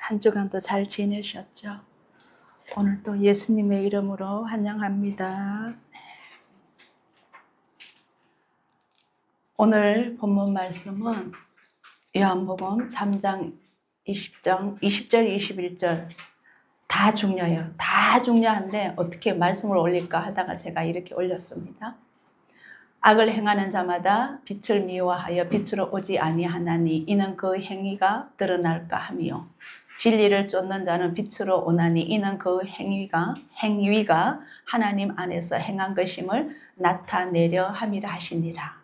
한 주간도 잘 지내셨죠? 오늘 또 예수님의 이름으로 환영합니다. 오늘 본문 말씀은 요한복음 3장 20절, 21절 다 중요해요. 다 중요한데 어떻게 말씀을 올릴까 하다가 제가 이렇게 올렸습니다. 악을 행하는 자마다 빛을 미워하여 빛으로 오지 아니하나니 이는 그 행위가 드러날까 하며 진리를 쫓는 자는 빛으로 오나니 이는 그 행위가 하나님 안에서 행한 것임을 나타내려 함이라 하시니라.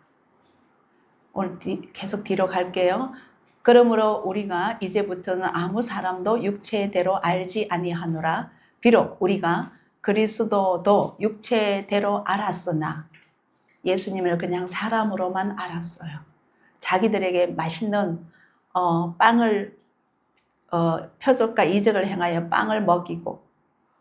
오늘 계속 뒤로 갈게요. 그러므로 우리가 이제부터는 아무 사람도 육체대로 알지 아니하노라. 비록 우리가 그리스도도 육체대로 알았으나 예수님을 그냥 사람으로만 알았어요. 자기들에게 맛있는 빵을 표적과 이적을 행하여 빵을 먹이고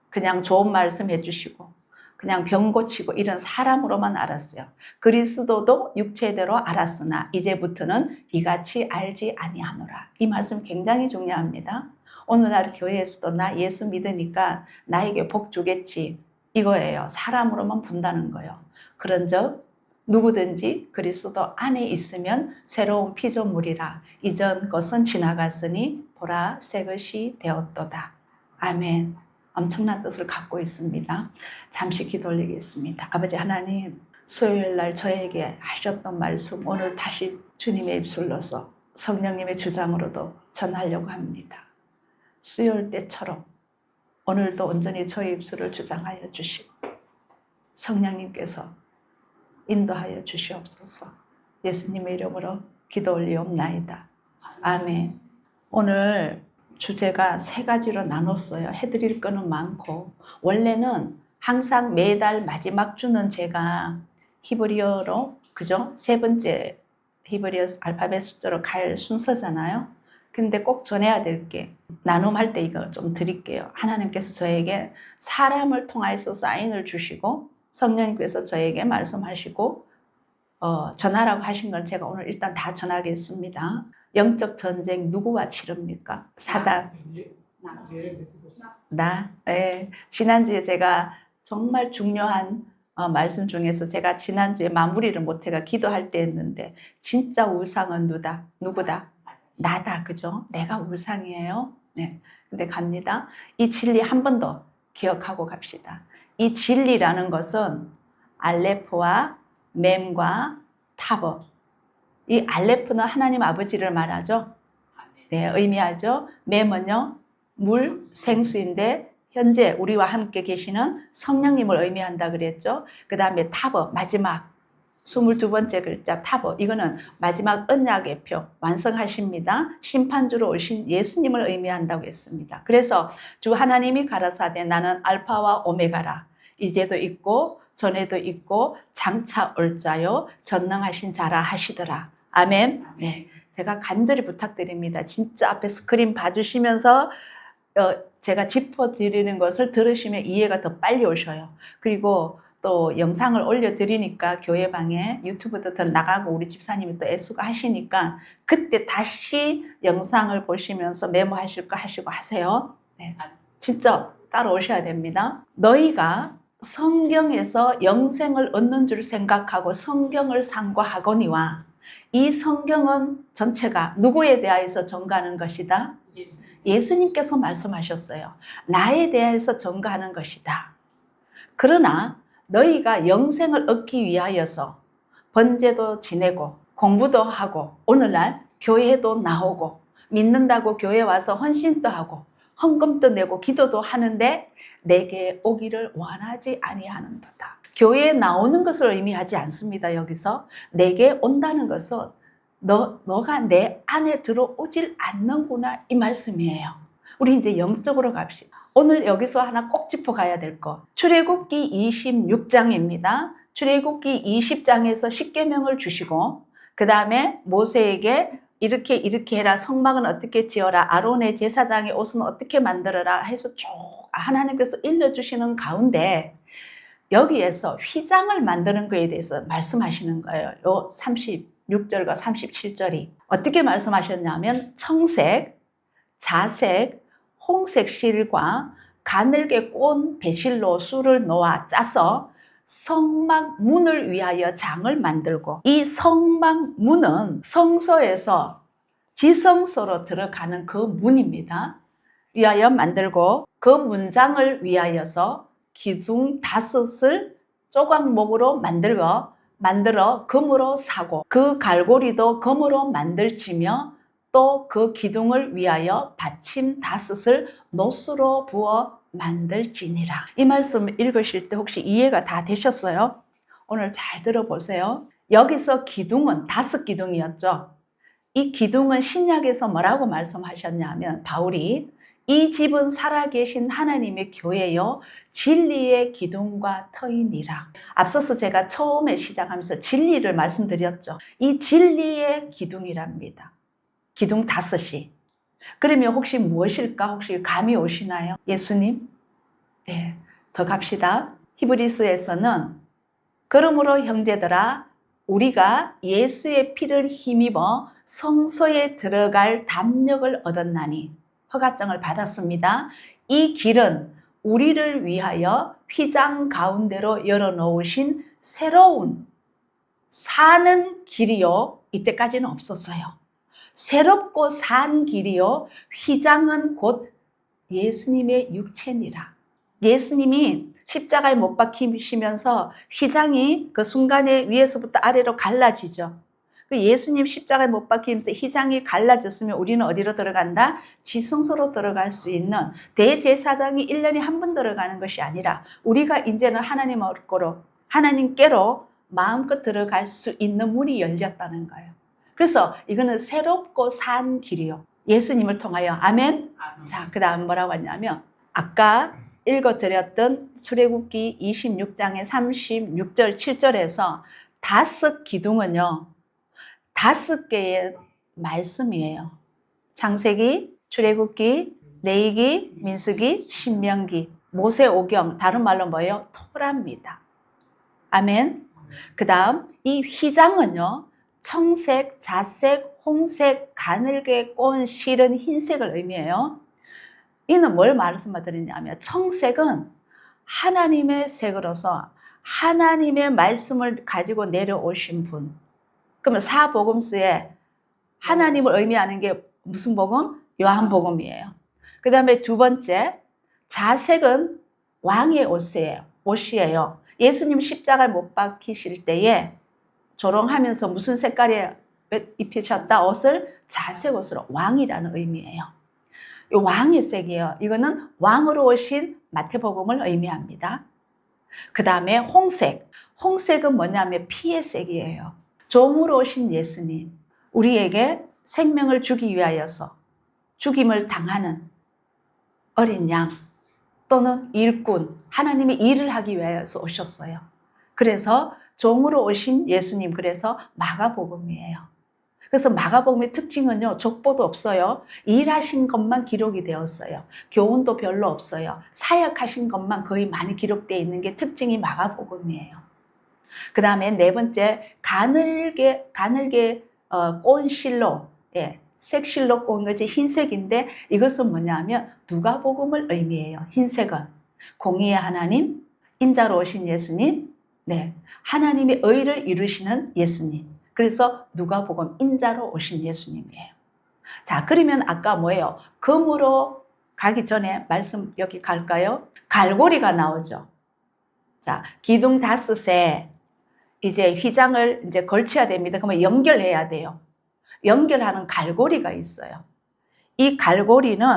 그냥 좋은 말씀 해주시고 그냥 병 고치고 이런 사람으로만 알았어요. 그리스도도 육체대로 알았으나 이제부터는 이같이 알지 아니하노라. 이 말씀 굉장히 중요합니다. 오늘날 교회에서도 나 예수 믿으니까 나에게 복 주겠지 이거예요. 사람으로만 본다는 거예요. 그런즉 누구든지 그리스도 안에 있으면 새로운 피조물이라. 이전 것은 지나갔으니 보라 새 것이 되었도다. 아멘. 엄청난 뜻을 갖고 있습니다. 잠시 기도 올리겠습니다. 아버지 하나님, 수요일 날 저에게 하셨던 말씀 오늘 다시 주님의 입술로서 성령님의 주장으로도 전하려고 합니다. 수요일 때처럼 오늘도 온전히 저의 입술을 주장하여 주시고 성령님께서 인도하여 주시옵소서. 예수님의 이름으로 기도 올리옵나이다. 아멘. 오늘 주제가 세 가지로 나눴어요. 해드릴 거는 많고 원래는 항상 매달 마지막 주는 제가 히브리어로 그죠? 세 번째 히브리어 알파벳 숫자로 갈 순서잖아요. 근데 꼭 전해야 될 게 나눔할 때 이거 좀 드릴게요. 하나님께서 저에게 사람을 통해서 사인을 주시고 성령님께서 저에게 말씀하시고 전하라고 하신 건 제가 오늘 일단 다 전하겠습니다. 영적 전쟁 누구와 치릅니까? 사단. 나. 네. 지난주에 제가 정말 중요한 말씀 중에서 제가 지난주에 마무리를 못해가 기도할 때 했는데 진짜 우상은 누구다? 나다. 그죠? 내가 우상이에요. 네. 근데 갑니다. 이 진리 한 번 더 기억하고 갑시다. 이 진리라는 것은 알레프와 mem과 타버. 이 알레프는 하나님 아버지를 말하죠. 네, 의미하죠. mem은요, 물, 생수인데 현재 우리와 함께 계시는 성령님을 의미한다 그랬죠. 그 다음에 타버, 마지막 22번째 글자 타버. 이거는 마지막 언약의 표 완성하십니다. 심판주로 오신 예수님을 의미한다고 했습니다. 그래서 주 하나님이 가라사대 나는 알파와 오메가라. 이제도 있고 전에도 있고 장차 올 자요 전능하신 자라 하시더라. 아멘. 네, 제가 간절히 부탁드립니다. 진짜 앞에 스크린 봐주시면서 제가 짚어드리는 것을 들으시면 이해가 더 빨리 오셔요. 그리고 또 영상을 올려드리니까 교회방에 유튜브도 더 나가고 우리 집사님이 또 애수가 하시니까 그때 다시 영상을 보시면서 메모하실 거 하시고 하세요. 네, 진짜 따라오셔야 됩니다. 너희가 성경에서 영생을 얻는 줄 생각하고 성경을 상고하거니와 이 성경은 전체가 누구에 대하여서 전가하는 것이다? 예수님께서 말씀하셨어요. 나에 대해서 전가하는 것이다. 그러나 너희가 영생을 얻기 위하여서 번제도 지내고 공부도 하고 오늘날 교회도 나오고 믿는다고 교회 와서 헌신도 하고 헌금도 내고 기도도 하는데 내게 오기를 원하지 아니하는도다. 교회에 나오는 것을 의미하지 않습니다. 여기서 내게 온다는 것은 너가 내 안에 들어오질 않는구나 이 말씀이에요. 우리 이제 영적으로 갑시다. 오늘 여기서 하나 꼭 짚어가야 될 거. 출애굽기 26장입니다. 출애굽기 20장에서 십계명을 주시고 그 다음에 모세에게 이렇게 해라. 성막은 어떻게 지어라. 아론의 제사장의 옷은 어떻게 만들어라 해서 쭉 하나님께서 일러주시는 가운데 여기에서 휘장을 만드는 것에 대해서 말씀하시는 거예요. 요 36절과 37절이 어떻게 말씀하셨냐면 청색, 자색, 홍색 실과 가늘게 꼰 배실로 술을 놓아 짜서 성막 문을 위하여 장을 만들고, 이 성막 문은 성소에서 지성소로 들어가는 그 문입니다. 위하여 만들고, 그 문장을 위하여서 기둥 5을 조각목으로 만들어 금으로 사고, 그 갈고리도 금으로 만들지며 또 그 기둥을 위하여 받침 5을 노수로 부어 만들지니라. 이 말씀 읽으실 때 혹시 이해가 다 되셨어요? 오늘 잘 들어보세요. 여기서 기둥은 5기둥이었죠. 이 기둥은 신약에서 뭐라고 말씀하셨냐면, 바울이 이 집은 살아계신 하나님의 교회요 진리의 기둥과 터이니라. 앞서서 제가 처음에 시작하면서 진리를 말씀드렸죠. 이 진리의 기둥이랍니다. 기둥 5이. 그러면 혹시 무엇일까? 혹시 감이 오시나요? 예수님? 네, 더 갑시다. 히브리서에서는 그러므로 형제들아, 우리가 예수의 피를 힘입어 성소에 들어갈 담력을 얻었나니, 허가증을 받았습니다. 이 길은 우리를 위하여 휘장 가운데로 열어놓으신 새로운 사는 길이요. 이때까지는 없었어요. 새롭고 산 길이요. 휘장은 곧 예수님의 육체니라. 예수님이 십자가에 못 박히시면서 휘장이 그 순간에 위에서부터 아래로 갈라지죠. 그 예수님 십자가에 못 박히면서 휘장이 갈라졌으면 우리는 어디로 들어간다? 지성소로 들어갈 수 있는, 대제사장이 1년에 한 번 들어가는 것이 아니라 우리가 이제는 하나님께로 마음껏 들어갈 수 있는 문이 열렸다는 거예요. 그래서 이거는 새롭고 산 길이요. 예수님을 통하여. 아멘? 자, 그 다음 뭐라고 하냐면, 아까 읽어드렸던 출애굽기 26장의 36절, 7절에서 5기둥은요, 5개의 말씀이에요. 창세기, 출애굽기, 레위기, 민수기, 신명기, 모세오경, 다른 말로 뭐예요? 토라입니다. 아멘? 그 다음 이 휘장은요, 청색, 자색, 홍색, 가늘게 꼰 실은 흰색을 의미해요. 이는 뭘 말씀드리냐면, 청색은 하나님의 색으로서 하나님의 말씀을 가지고 내려오신 분. 그러면 사복음서에 하나님을 의미하는 게 무슨 복음? 요한복음이에요. 그 다음에 두 번째, 자색은 왕의 옷이에요. 예수님 십자가에 못 박히실 때에 조롱하면서 무슨 색깔에 입히셨다? 옷을 자색 옷으로, 왕이라는 의미예요. 왕의 색이에요. 이거는 왕으로 오신 마태복음을 의미합니다. 그 다음에 홍색. 홍색은 뭐냐면 피의 색이에요. 종으로 오신 예수님, 우리에게 생명을 주기 위하여서 죽임을 당하는 어린 양 또는 일꾼, 하나님의 일을 하기 위하여서 오셨어요. 그래서 종으로 오신 예수님, 그래서 마가복음이에요. 그래서 마가복음의 특징은요, 족보도 없어요. 일하신 것만 기록이 되었어요. 교훈도 별로 없어요. 사역하신 것만 거의 많이 기록되어 있는 게 특징이 마가복음이에요. 그 다음에 네 번째, 가늘게 꼰 실로, 색실로 꼰 것이 흰색인데, 이것은 뭐냐면 누가복음을 의미해요. 흰색은 공의의 하나님, 인자로 오신 예수님, 하나님의 의를 이루시는 예수님. 그래서 누가복음 인자로 오신 예수님이에요. 자, 그러면 아까 뭐예요? 금으로 가기 전에 말씀 여기 갈까요? 갈고리가 나오죠. 자, 기둥 5에 이제 휘장을 이제 걸쳐야 됩니다. 그러면 연결해야 돼요. 연결하는 갈고리가 있어요. 이 갈고리는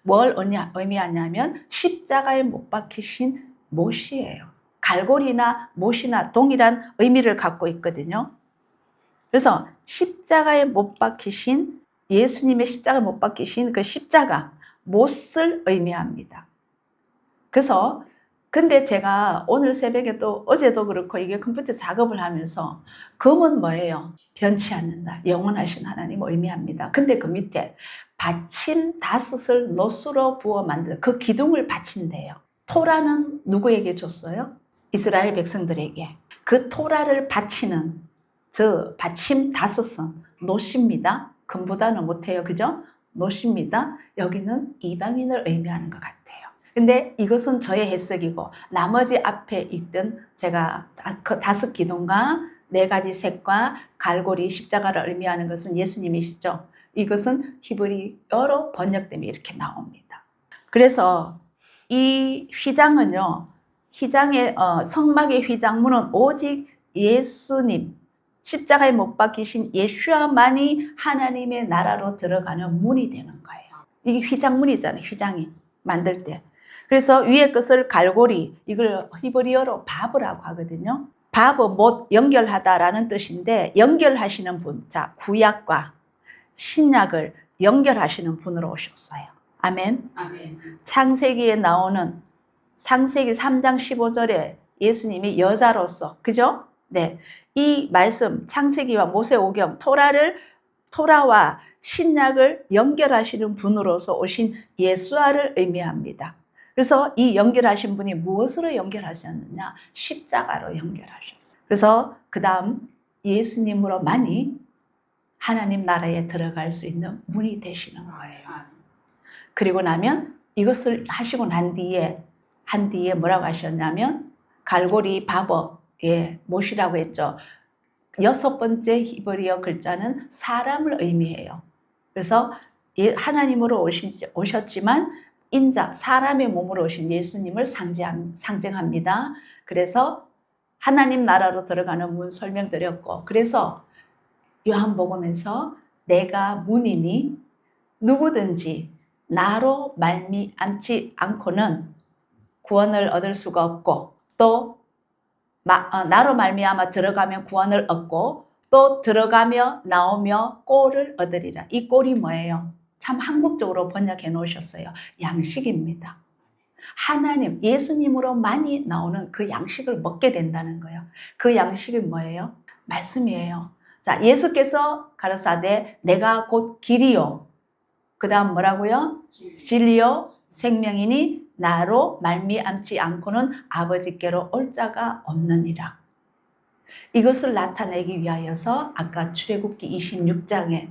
뭘 의미하냐면 십자가에 못 박히신 못이에요. 갈고리나 못이나 동일한 의미를 갖고 있거든요. 그래서 십자가에 못 박히신, 예수님의 십자가에 못 박히신 그 십자가, 못을 의미합니다. 그래서 근데 제가 오늘 새벽에 또 어제도 그렇고 이게 컴퓨터 작업을 하면서 금은 뭐예요? 변치 않는다. 영원하신 하나님을 의미합니다. 근데 그 밑에 받침 5을 노수로 부어 만든 그 기둥을 바친대요. 토라는 누구에게 줬어요? 이스라엘 백성들에게. 그 토라를 바치는 저 받침 5은 노십니다. 금보다는 못해요. 그죠? 노십니다. 여기는 이방인을 의미하는 것 같아요. 근데 이것은 저의 해석이고 나머지 앞에 있던 제가 그 5기둥과 4가지 색과 갈고리 십자가를 의미하는 것은 예수님이시죠. 이것은 히브리어로 번역되면 이렇게 나옵니다. 그래서 이 휘장은요, 성막의 휘장문은 오직 예수님, 십자가에 못 박히신 예수와만이 하나님의 나라로 들어가는 문이 되는 거예요. 이게 휘장문이잖아요. 휘장이 만들 때. 그래서 위에 것을 갈고리, 이걸 히브리어로 바브라고 하거든요. 바브, 못 연결하다라는 뜻인데 연결하시는 분, 자 구약과 신약을 연결하시는 분으로 오셨어요. 아멘. 아멘. 창세기에 나오는 창세기 3장 15절에 예수님이 여자로서, 그죠? 네. 이 말씀, 창세기와 모세오경, 토라와 신약을 연결하시는 분으로서 오신 예수아를 의미합니다. 그래서 이 연결하신 분이 무엇으로 연결하셨느냐? 십자가로 연결하셨어요. 그래서 그 다음 예수님으로만이 하나님 나라에 들어갈 수 있는 문이 되시는 거예요. 그리고 나면 이것을 하시고 난 뒤에 뭐라고 하셨냐면 갈고리 바버의 못이라고 했죠. 6번째 히브리어 글자는 사람을 의미해요. 그래서 하나님으로 오셨지만 인자, 사람의 몸으로 오신 예수님을 상징합니다. 그래서 하나님 나라로 들어가는 문 설명드렸고, 그래서 요한복음에서 내가 문이니 누구든지 나로 말미암지 않고는 구원을 얻을 수가 없고, 또 나로 말미암아 들어가면 구원을 얻고, 또 들어가며 나오며 꼴을 얻으리라. 이 꼴이 뭐예요? 참 한국적으로 번역해 놓으셨어요. 양식입니다. 하나님, 예수님으로 많이 나오는 그 양식을 먹게 된다는 거예요. 그 양식이 뭐예요? 말씀이에요. 자, 예수께서 가라사대 내가 곧 길이요. 그 다음 뭐라고요? 진리요 생명이니 나로 말미암지 않고는 아버지께로 올 자가 없느니라. 이것을 나타내기 위하여서 아까 출애굽기 26장에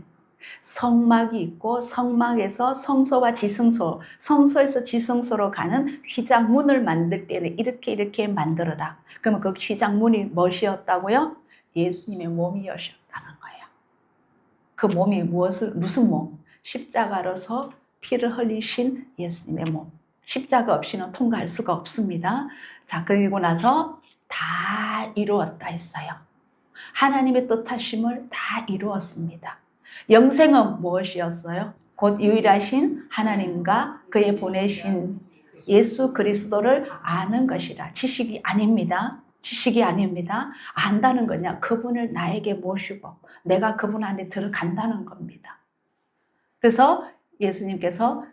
성막이 있고 성막에서 성소와 지성소, 성소에서 지성소로 가는 휘장문을 만들 때는 이렇게 만들어라. 그러면 그 휘장문이 무엇이었다고요? 예수님의 몸이었다는 거예요. 그 몸이 무슨 몸? 십자가로서 피를 흘리신 예수님의 몸. 십자가 없이는 통과할 수가 없습니다. 자, 그리고 나서 다 이루었다 했어요. 하나님의 뜻하심을 다 이루었습니다. 영생은 무엇이었어요? 곧 유일하신 하나님과 그의 보내신 예수 그리스도를 아는 것이라. 지식이 아닙니다. 지식이 아닙니다. 안다는 거냐? 그분을 나에게 모시고 내가 그분 안에 들어간다는 겁니다. 그래서 예수님께서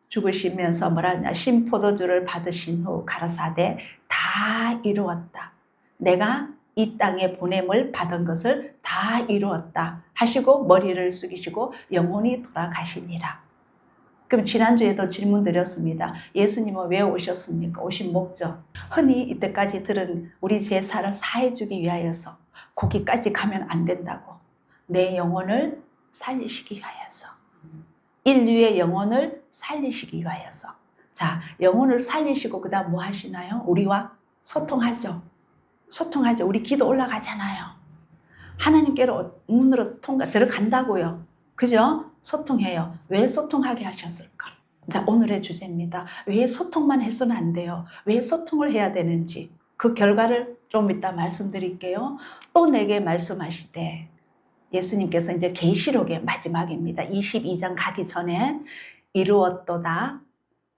죽으시면서 뭐라 하냐? 신포도주를 받으신 후 가라사대 다 이루었다. 내가 이 땅에 보냄을 받은 것을 다 이루었다 하시고 머리를 숙이시고 영혼이 돌아가시니라. 그럼 지난주에도 질문 드렸습니다. 예수님은 왜 오셨습니까? 오신 목적. 흔히 이때까지 들은 우리 제사를 사해주기 위하여서 거기까지 가면 안 된다고. 내 영혼을 살리시기 위하여서. 인류의 영혼을 살리시기 위하여서. 자, 영혼을 살리시고 그 다음 뭐 하시나요? 우리와 소통하죠. 우리 기도 올라가잖아요. 하나님께로 문으로 들어간다고요. 그죠? 소통해요. 왜 소통하게 하셨을까? 자, 오늘의 주제입니다. 왜 소통만 해서는 안 돼요? 왜 소통을 해야 되는지 그 결과를 좀 이따 말씀드릴게요. 또 내게 말씀하시되 예수님께서 이제 계시록의 마지막입니다. 22장 가기 전에 이루었도다.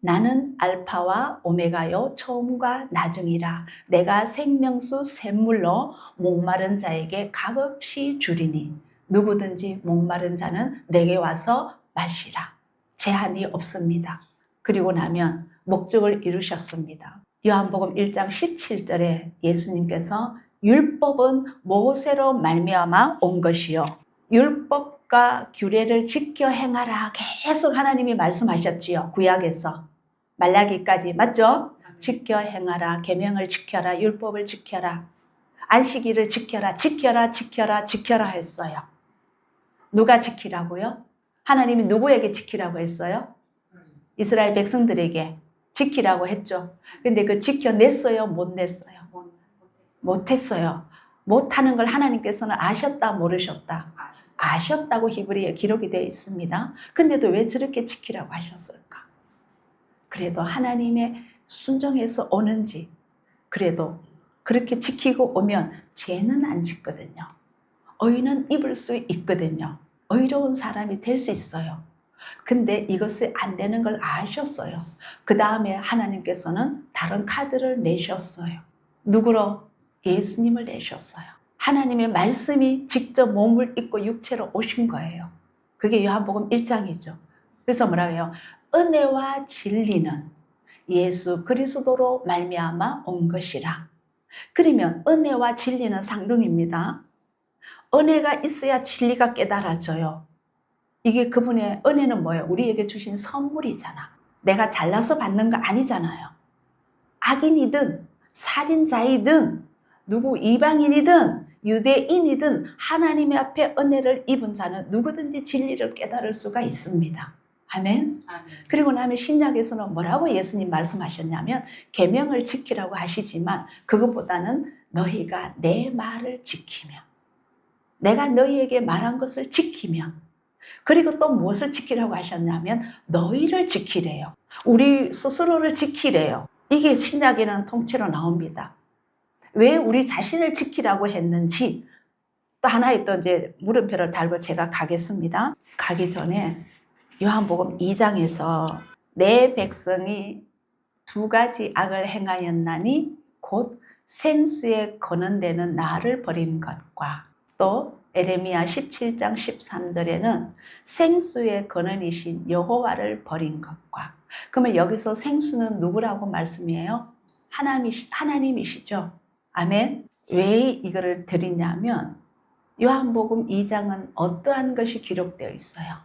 나는 알파와 오메가요 처음과 나중이라. 내가 생명수 샘물로 목마른 자에게 값없이 주리니 누구든지 목마른 자는 내게 와서 마시라. 제한이 없습니다. 그리고 나면 목적을 이루셨습니다. 요한복음 1장 17절에 예수님께서 율법은 모세로 말미암아 온 것이요. 율법과 규례를 지켜 행하라. 계속 하나님이 말씀하셨지요. 구약에서. 말라기까지. 맞죠? 지켜 행하라. 계명을 지켜라. 율법을 지켜라. 안식일을 지켜라. 지켜라 했어요. 누가 지키라고요? 하나님이 누구에게 지키라고 했어요? 이스라엘 백성들에게 지키라고 했죠. 근데 그 지켜냈어요? 못 냈어요? 못했어요. 못하는 걸 하나님께서는 아셨다, 모르셨다? 아셨다고 히브리에 기록이 되어 있습니다. 근데도 왜 저렇게 지키라고 하셨을까? 그래도 하나님의 순종해서 오는지, 그래도 그렇게 지키고 오면 죄는 안 짓거든요. 의는 입을 수 있거든요. 의로운 사람이 될 수 있어요. 근데 이것이 안 되는 걸 아셨어요. 그 다음에 하나님께서는 다른 카드를 내셨어요. 누구로? 예수님을 내셨어요. 하나님의 말씀이 직접 몸을 입고 육체로 오신 거예요. 그게 요한복음 1장이죠. 그래서 뭐라고 해요? 은혜와 진리는 예수 그리스도로 말미암아 온 것이라. 그러면 은혜와 진리는 상등입니다. 은혜가 있어야 진리가 깨달아져요. 이게 그분의 은혜는 뭐예요? 우리에게 주신 선물이잖아. 내가 잘나서 받는 거 아니잖아요. 악인이든 살인자이든 누구 이방인이든 유대인이든 하나님의 앞에 은혜를 입은 자는 누구든지 진리를 깨달을 수가 있습니다. 아멘. 그리고 나면 신약에서는 뭐라고 예수님 말씀하셨냐면 계명을 지키라고 하시지만 그것보다는 너희가 내 말을 지키면, 내가 너희에게 말한 것을 지키면, 그리고 또 무엇을 지키라고 하셨냐면 너희를 지키래요. 우리 스스로를 지키래요. 이게 신약에는 통째로 나옵니다. 왜 우리 자신을 지키라고 했는지 또 하나의 또 이제 물음표를 달고 제가 가겠습니다. 가기 전에 요한복음 2장에서 내 백성이 두 가지 악을 행하였나니 곧 생수에 거는데는 나를 버린 것과 또 에레미야 17장 13절에는 생수의 근원이신 여호와를 버린 것과. 그러면 여기서 생수는 누구라고 말씀이에요? 하나님이시죠. 아멘. 왜 이거를 드리냐면 요한복음 2장은 어떠한 것이 기록되어 있어요?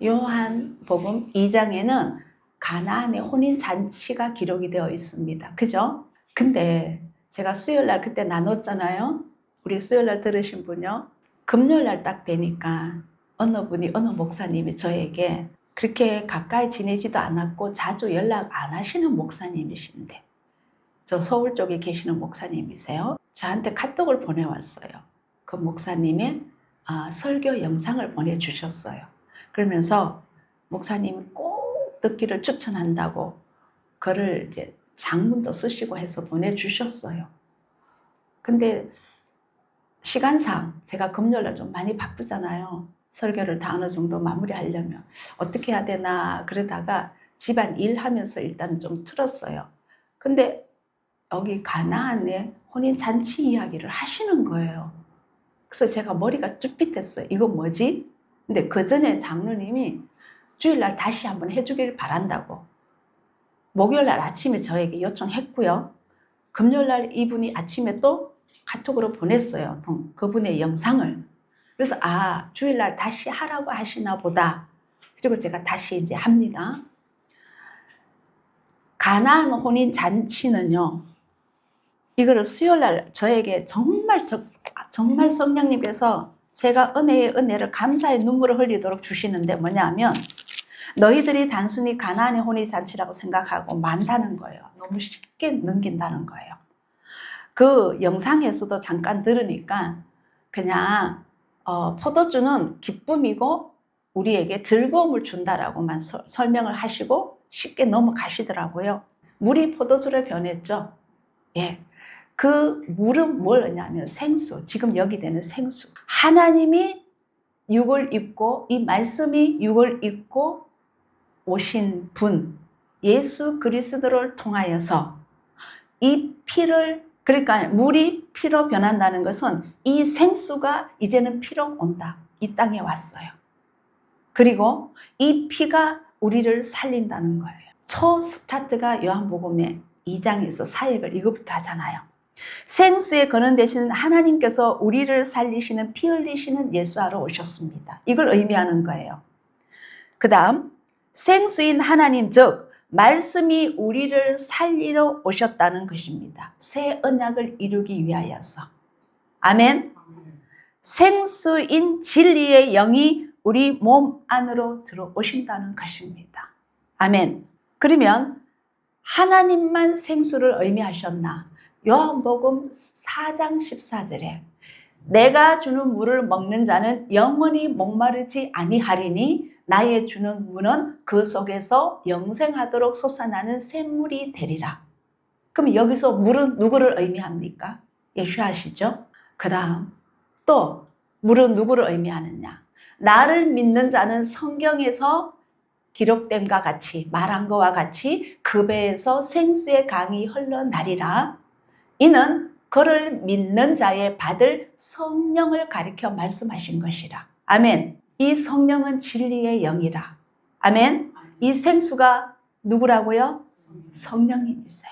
요한복음 2장에는 가나안의 혼인잔치가 기록이 되어 있습니다. 그죠? 근데 제가 수요일날 그때 나눴잖아요. 우리 수요일날 들으신 분요. 금요일날 딱 되니까 어느 목사님이 저에게 그렇게 가까이 지내지도 않았고 자주 연락 안 하시는 목사님이신데, 저 서울 쪽에 계시는 목사님이세요. 저한테 카톡을 보내왔어요. 그 목사님의 설교 영상을 보내주셨어요. 그러면서 목사님이 꼭 듣기를 추천한다고 글을 이제 장문도 쓰시고 해서 보내주셨어요. 근데 시간상 제가 금요일날 좀 많이 바쁘잖아요. 설교를 다 어느 정도 마무리하려면 어떻게 해야 되나 그러다가 집안 일하면서 일단은 좀 틀었어요. 근데 여기 가나안의 혼인잔치 이야기를 하시는 거예요. 그래서 제가 머리가 쭈삣했어요. 이거 뭐지? 근데 그 전에 장로님이 주일날 다시 한번 해주길 바란다고 목요일날 아침에 저에게 요청했고요. 금요일날 이분이 아침에 또 카톡으로 보냈어요. 그분의 영상을. 그래서 주일날 다시 하라고 하시나 보다. 그리고 제가 다시 이제 합니다. 가나안 혼인 잔치는요. 이거를 수요일날 저에게 정말 성령님께서 제가 은혜를 감사의 눈물을 흘리도록 주시는데 뭐냐면 너희들이 단순히 가나안의 혼인 잔치라고 생각하고 만다는 거예요. 너무 쉽게 넘긴다는 거예요. 그 영상에서도 잠깐 들으니까 그냥 포도주는 기쁨이고 우리에게 즐거움을 준다라고만 설명을 하시고 쉽게 넘어가시더라고요. 물이 포도주로 변했죠. 예, 그 물은 뭐냐면 생수, 지금 여기 되는 생수. 하나님이 육을 입고 이 말씀이 육을 입고 오신 분 예수 그리스도를 통하여서 이 피를, 그러니까 물이 피로 변한다는 것은 이 생수가 이제는 피로 온다. 이 땅에 왔어요. 그리고 이 피가 우리를 살린다는 거예요. 첫 스타트가 요한복음의 2장에서 사역을 이것부터 하잖아요. 생수에 거는되시는 하나님께서 우리를 살리시는 피 흘리시는 예수하러 오셨습니다. 이걸 의미하는 거예요. 그 다음 생수인 하나님 즉 말씀이 우리를 살리러 오셨다는 것입니다. 새 언약을 이루기 위하여서. 아멘. 생수인 진리의 영이 우리 몸 안으로 들어오신다는 것입니다. 아멘. 그러면 하나님만 생수를 의미하셨나? 요한복음 4장 14절에 내가 주는 물을 먹는 자는 영원히 목마르지 아니하리니 나의 주는 물은 그 속에서 영생하도록 솟아나는 샘물이 되리라. 그럼 여기서 물은 누구를 의미합니까? 예수하시죠? 그 다음 또 물은 누구를 의미하느냐? 나를 믿는 자는 성경에서 기록된과 같이 말한 것과 같이 그 배에서 생수의 강이 흘러나리라. 이는 그를 믿는 자의 받을 성령을 가리켜 말씀하신 것이라. 아멘. 이 성령은 진리의 영이라. 아멘. 이 생수가 누구라고요? 성령님이세요.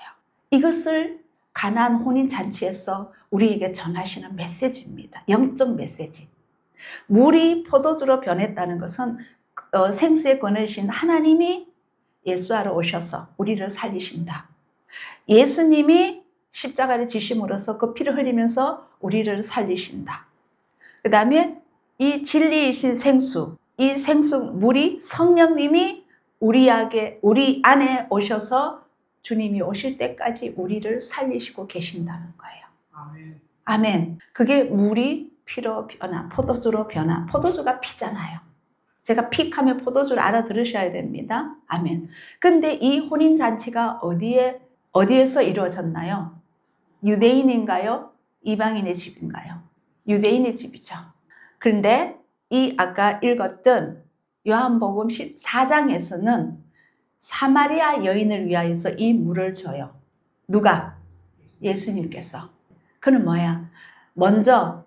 이것을 가나안 혼인잔치에서 우리에게 전하시는 메시지입니다. 영적 메시지. 물이 포도주로 변했다는 것은 생수의 권하신 하나님이 예수하러 오셔서 우리를 살리신다. 예수님이 십자가를 지심으로써 그 피를 흘리면서 우리를 살리신다. 그 다음에 이 진리이신 생수, 이 생수 물이 성령님이 우리 안에 오셔서 주님이 오실 때까지 우리를 살리시고 계신다는 거예요. 아멘. 아멘. 그게 물이 피로 변화, 포도주로 변화. 포도주가 피잖아요. 제가 픽하면 포도주를 알아들으셔야 됩니다. 아멘. 근데 이 혼인잔치가 어디에서 이루어졌나요? 유대인인가요? 이방인의 집인가요? 유대인의 집이죠. 그런데 이 아까 읽었던 요한복음 14장에서는 사마리아 여인을 위하여서 이 물을 줘요. 누가? 예수님께서. 그는 뭐야? 먼저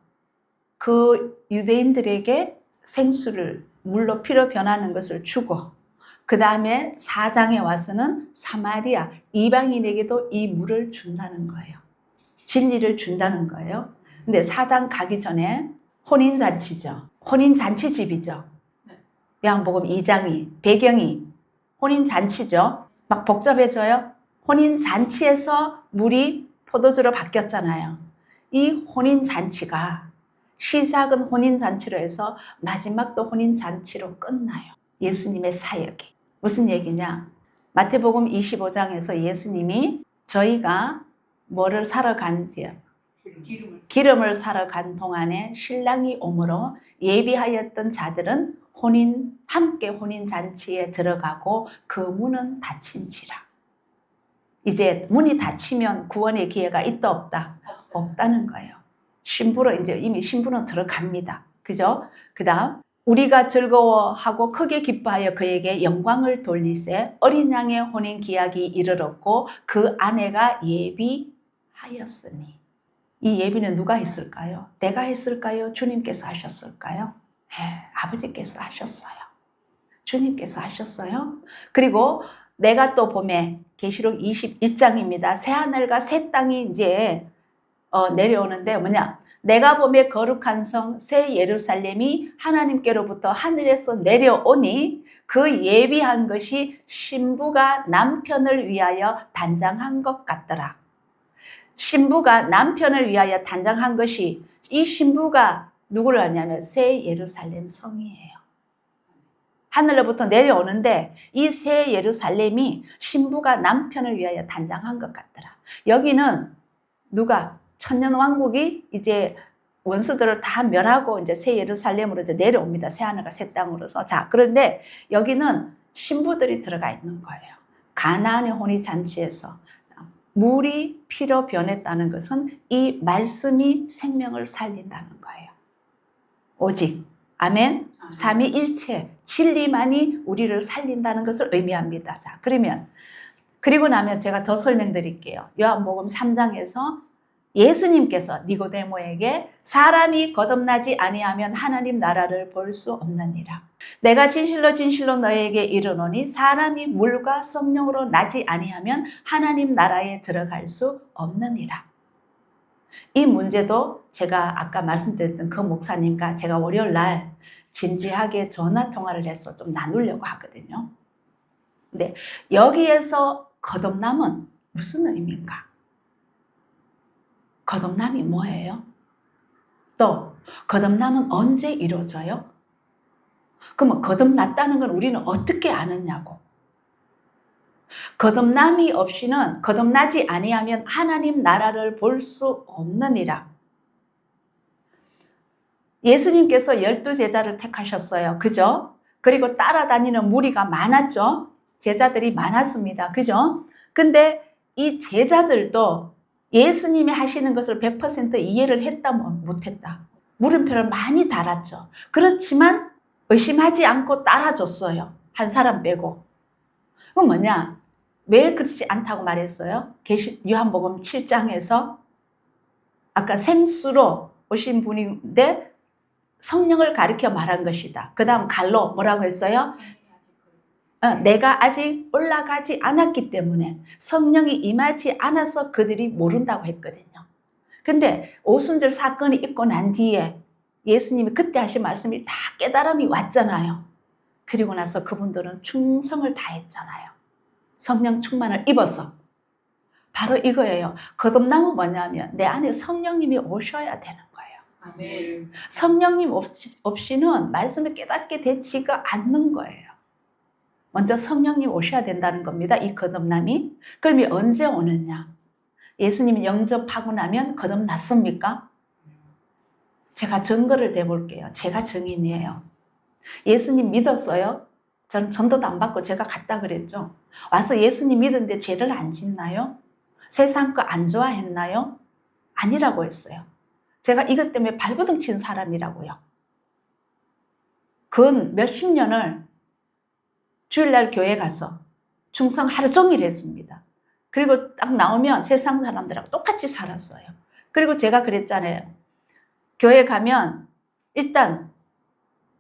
그 유대인들에게 생수를 물로 피로 변하는 것을 주고 그 다음에 4장에 와서는 사마리아 이방인에게도 이 물을 준다는 거예요. 진리를 준다는 거예요. 근데 4장 가기 전에 혼인잔치죠. 혼인잔치집이죠. 요한복음 2장이 배경이 혼인잔치죠. 막 복잡해져요. 혼인잔치에서 물이 포도주로 바뀌었잖아요. 이 혼인잔치가 시작은 혼인잔치로 해서 마지막도 혼인잔치로 끝나요. 예수님의 사역이. 무슨 얘기냐? 마태복음 25장에서 예수님이 저희가 뭐를 사러 간지요? 기름을 사러 간 동안에 신랑이 오므로 예비하였던 자들은 함께 혼인잔치에 들어가고 그 문은 닫힌지라. 이제 문이 닫히면 구원의 기회가 있다 없다? 없다는 거예요. 신부로 이제 이미 신부는 들어갑니다. 그죠? 그 다음 우리가 즐거워하고 크게 기뻐하여 그에게 영광을 돌리세 어린 양의 혼인 기약이 이르렀고 그 아내가 예비하였으니. 이 예비는 누가 했을까요? 내가 했을까요? 주님께서 하셨을까요? 아버지께서 하셨어요. 주님께서 하셨어요. 그리고 내가 또 봄에 계시록 21장입니다. 새하늘과 새 땅이 이제 내려오는데 뭐냐? 내가 봄에 거룩한 성 새 예루살렘이 하나님께로부터 하늘에서 내려오니 그 예비한 것이 신부가 남편을 위하여 단장한 것 같더라. 신부가 남편을 위하여 단장한 것이 이 신부가 누구를 하냐면 새 예루살렘 성이에요. 하늘로부터 내려오는데 이 새 예루살렘이 신부가 남편을 위하여 단장한 것 같더라. 여기는 누가? 천년왕국이 이제 원수들을 다 멸하고 이제 새 예루살렘으로 이제 내려옵니다. 새 하늘과 새 땅으로서. 자, 그런데 여기는 신부들이 들어가 있는 거예요. 가나안의 혼인잔치에서 물이 피로 변했다는 것은 이 말씀이 생명을 살린다는 거예요. 오직 아멘. 삼위일체 진리만이 우리를 살린다는 것을 의미합니다. 자, 그리고 나면 제가 더 설명드릴게요. 요한복음 3장에서 예수님께서 니고데모에게 사람이 거듭나지 아니하면 하나님 나라를 볼 수 없느니라. 내가 진실로 진실로 너에게 이르노니 사람이 물과 성령으로 나지 아니하면 하나님 나라에 들어갈 수 없느니라. 이 문제도 제가 아까 말씀드렸던 그 목사님과 제가 월요일 날 진지하게 전화 통화를 해서 좀 나누려고 하거든요. 근데 여기에서 거듭남은 무슨 의미인가? 거듭남이 뭐예요? 또 거듭남은 언제 이루어져요? 그러면 거듭났다는 건 우리는 어떻게 아느냐고. 거듭남이 없이는 거듭나지 아니하면 하나님 나라를 볼 수 없느니라. 예수님께서 12제자를 택하셨어요. 그죠? 그리고 따라다니는 무리가 많았죠. 제자들이 많았습니다. 그죠? 근데 이 제자들도 예수님이 하시는 것을 100% 이해를 했다 못했다. 물음표를 많이 달았죠. 그렇지만 의심하지 않고 따라줬어요. 한 사람 빼고. 그건 뭐냐? 왜 그렇지 않다고 말했어요? 요한복음 7장에서 아까 생수로 오신 분인데 성령을 가리켜 말한 것이다. 그 다음 갈로 뭐라고 했어요? 내가 아직 올라가지 않았기 때문에 성령이 임하지 않아서 그들이 모른다고 했거든요. 근데 오순절 사건이 있고 난 뒤에 예수님이 그때 하신 말씀이 다 깨달음이 왔잖아요. 그리고 나서 그분들은 충성을 다했잖아요. 성령 충만을 입어서. 바로 이거예요. 거듭남은 뭐냐면 내 안에 성령님이 오셔야 되는 거예요. 아멘. 성령님 없이는 말씀을 깨닫게 되지가 않는 거예요. 먼저 성령님 오셔야 된다는 겁니다. 이 거듭남이. 그럼 언제 오느냐? 예수님이 영접하고 나면 거듭났습니까? 제가 증거를 대볼게요. 제가 증인이에요. 예수님 믿었어요? 저는 전도도 안 받고 제가 갔다 그랬죠. 와서 예수님 믿었는데 죄를 안 짓나요? 세상 거 안 좋아했나요? 아니라고 했어요. 제가 이것 때문에 발버둥 친 사람이라고요. 근 몇십 년을 주일날 교회 가서 충성 하루 종일 했습니다. 그리고 딱 나오면 세상 사람들하고 똑같이 살았어요. 그리고 제가 그랬잖아요. 교회 가면 일단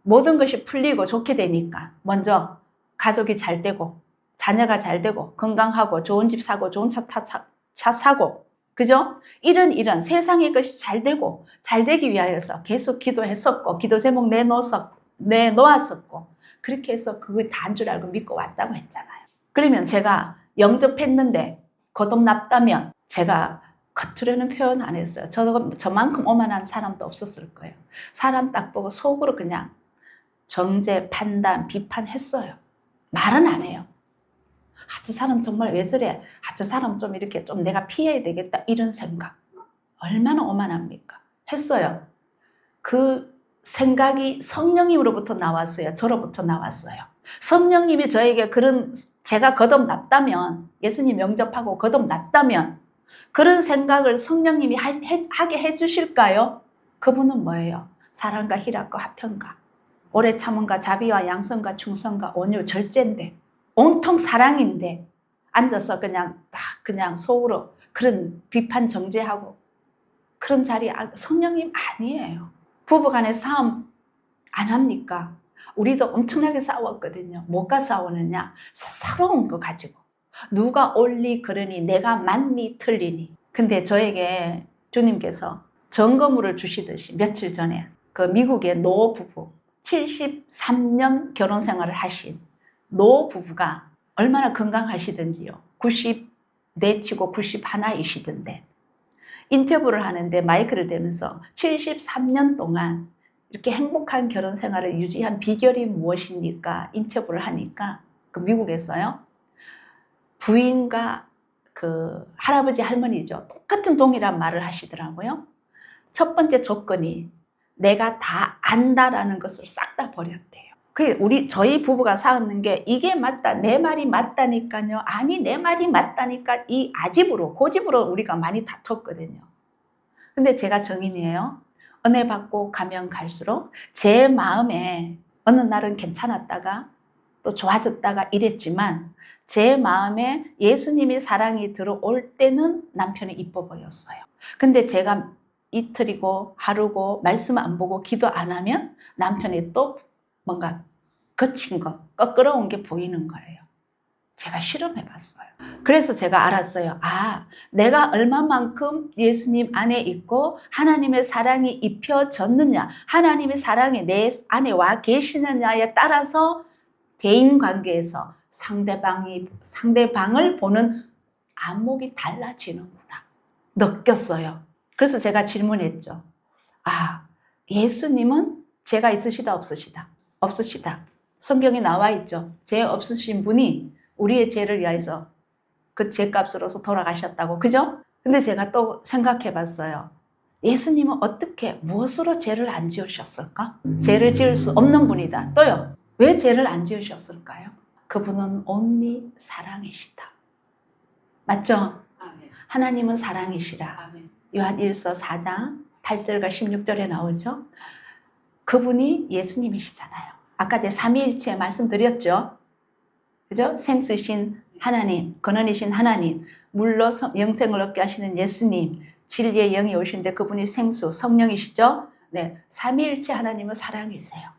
모든 것이 풀리고 좋게 되니까 먼저 가족이 잘 되고 자녀가 잘 되고 건강하고 좋은 집 사고 좋은 차 사고 그죠? 이런 세상의 것이 잘 되고 잘 되기 위하여서 계속 기도했었고 기도 제목 내놓았었고 그렇게 해서 그거 다 한 줄 알고 믿고 왔다고 했잖아요. 그러면 제가 영접했는데 거듭났다면 제가 겉으로는 표현 안 했어요. 저만큼 오만한 사람도 없었을 거예요. 사람 딱 보고 속으로 그냥 정죄, 판단, 비판했어요. 말은 안 해요. 저 사람 정말 왜 저래? 저 사람 좀 이렇게 좀 내가 피해야 되겠다. 이런 생각. 얼마나 오만합니까? 했어요. 그 생각이 성령님으로부터 나왔어요. 저로부터 나왔어요. 성령님이 저에게 제가 거듭났다면, 예수님 영접하고 거듭났다면, 그런 생각을 성령님이 하게 해주실까요? 그분은 뭐예요? 사랑과 희락과 화평과 오래 참음과 자비와 양선과 충성과 온유 절제인데 온통 사랑인데 앉아서 그냥 속으로 그런 비판 정죄하고 그런 자리 성령님 아니에요. 부부간에 싸움 안 합니까? 우리도 엄청나게 싸웠거든요. 뭐가 싸우느냐? 서러운 거 가지고. 누가 옳니 그러니 내가 맞니 틀리니. 근데 저에게 주님께서 점검을 주시듯이 며칠 전에 그 미국의 노 부부 73년 결혼 생활을 하신 노 부부가 얼마나 건강하시던지요. 90내치고 91이시던데 인터뷰를 하는데 마이크를 대면서 73년 동안 이렇게 행복한 결혼 생활을 유지한 비결이 무엇입니까? 인터뷰를 하니까 그 미국에서요. 부인과 그 할아버지 할머니죠. 똑같은 동일한 말을 하시더라고요. 첫 번째 조건이 내가 다 안다라는 것을 싹 다 버렸대요. 저희 부부가 싸웠는 게 이게 맞다, 내 말이 맞다니까요. 아니, 내 말이 맞다니까 이 고집으로 우리가 많이 다퉜거든요. 근데 제가 정인이에요. 은혜 받고 가면 갈수록 제 마음에 어느 날은 괜찮았다가 또 좋아졌다가 이랬지만 제 마음에 예수님의 사랑이 들어올 때는 남편이 이뻐 보였어요. 근데 제가 이틀이고 하루고 말씀 안 보고 기도 안 하면 남편이 또 뭔가 거친 거, 거꾸러운 게 보이는 거예요. 제가 실험해 봤어요. 그래서 제가 알았어요. 내가 얼마만큼 예수님 안에 있고 하나님의 사랑이 입혀졌느냐, 하나님의 사랑이 내 안에 와 계시느냐에 따라서 대인관계에서 상대방을 보는 안목이 달라지는구나. 느꼈어요. 그래서 제가 질문했죠. 예수님은 죄가 있으시다 없으시다? 없으시다. 성경에 나와 있죠. 죄 없으신 분이 우리의 죄를 위하여서 그 죄값으로서 돌아가셨다고. 그죠? 근데 제가 또 생각해 봤어요. 예수님은 어떻게, 무엇으로 죄를 안 지으셨을까? 죄를 지을 수 없는 분이다. 또요, 왜 죄를 안 지으셨을까요? 그분은 온리 사랑이시다. 맞죠? 하나님은 사랑이시라. 요한 1서 4장 8절과 16절에 나오죠. 그분이 예수님이시잖아요. 아까 제 삼위일체 말씀드렸죠. 그죠? 생수이신 하나님, 근원이신 하나님, 물로 영생을 얻게 하시는 예수님, 진리의 영이 오신데 그분이 생수, 성령이시죠? 네, 삼위일체 하나님은 사랑이세요.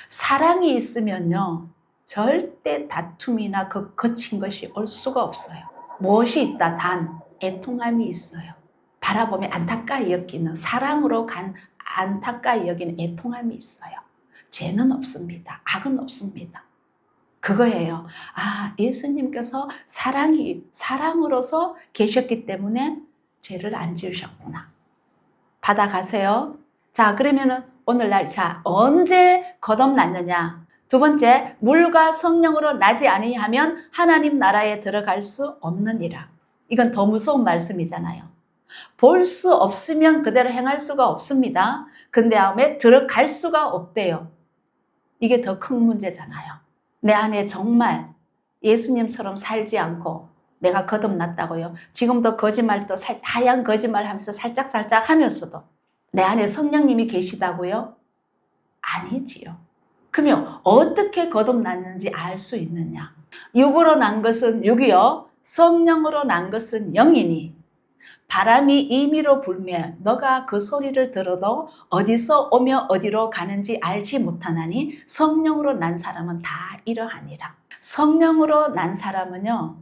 사랑이 있으면요, 절대 다툼이나 그 거친 것이 올 수가 없어요. 무엇이 있다? 단 애통함이 있어요. 바라보면 안타까이 여기는, 사랑으로 간 안타까이 여기는 애통함이 있어요. 죄는 없습니다. 악은 없습니다. 그거예요. 아, 예수님께서 사랑으로서 계셨기 때문에 죄를 안 지으셨구나. 받아가세요. 자, 그러면은 오늘날, 자, 언제 거듭났느냐? 두 번째, 물과 성령으로 나지 아니하면 하나님 나라에 들어갈 수 없느니라. 이건 더 무서운 말씀이잖아요. 볼 수 없으면 그대로 행할 수가 없습니다. 근데 다음에 들어갈 수가 없대요. 이게 더 큰 문제잖아요. 내 안에 정말 예수님처럼 살지 않고 내가 거듭났다고요. 지금도 거짓말도 하얀 거짓말 하면서 살짝 하면서도 내 안에 성령님이 계시다고요? 아니지요. 그러면 어떻게 거듭났는지 알 수 있느냐? 육으로 난 것은 육이요, 성령으로 난 것은 영이니 바람이 임의로 불면 너가 그 소리를 들어도 어디서 오며 어디로 가는지 알지 못하나니 성령으로 난 사람은 다 이러하니라. 성령으로 난 사람은요,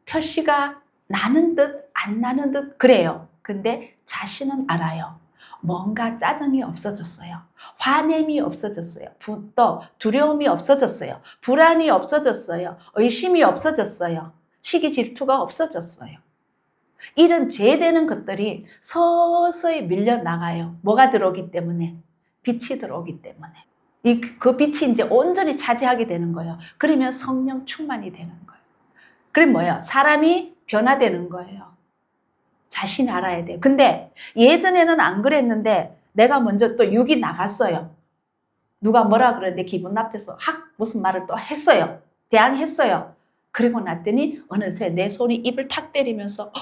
표시가 나는 듯 안 나는 듯 그래요. 근데 자신은 알아요. 뭔가 짜증이 없어졌어요. 화냄이 없어졌어요. 또 두려움이 없어졌어요. 불안이 없어졌어요. 의심이 없어졌어요. 시기 질투가 없어졌어요. 이런 죄되는 것들이 서서히 밀려나가요. 뭐가 들어오기 때문에? 빛이 들어오기 때문에. 그 빛이 이제 온전히 차지하게 되는 거예요. 그러면 성령 충만이 되는 거예요. 그럼 뭐예요? 사람이 변화되는 거예요. 자신이 알아야 돼요. 근데 예전에는 안 그랬는데 내가 먼저 또 육이 나갔어요. 누가 뭐라 그러는데 기분 나빠서 무슨 말을 또 했어요. 대항했어요. 그리고 났더니 어느새 내 손이 입을 탁 때리면서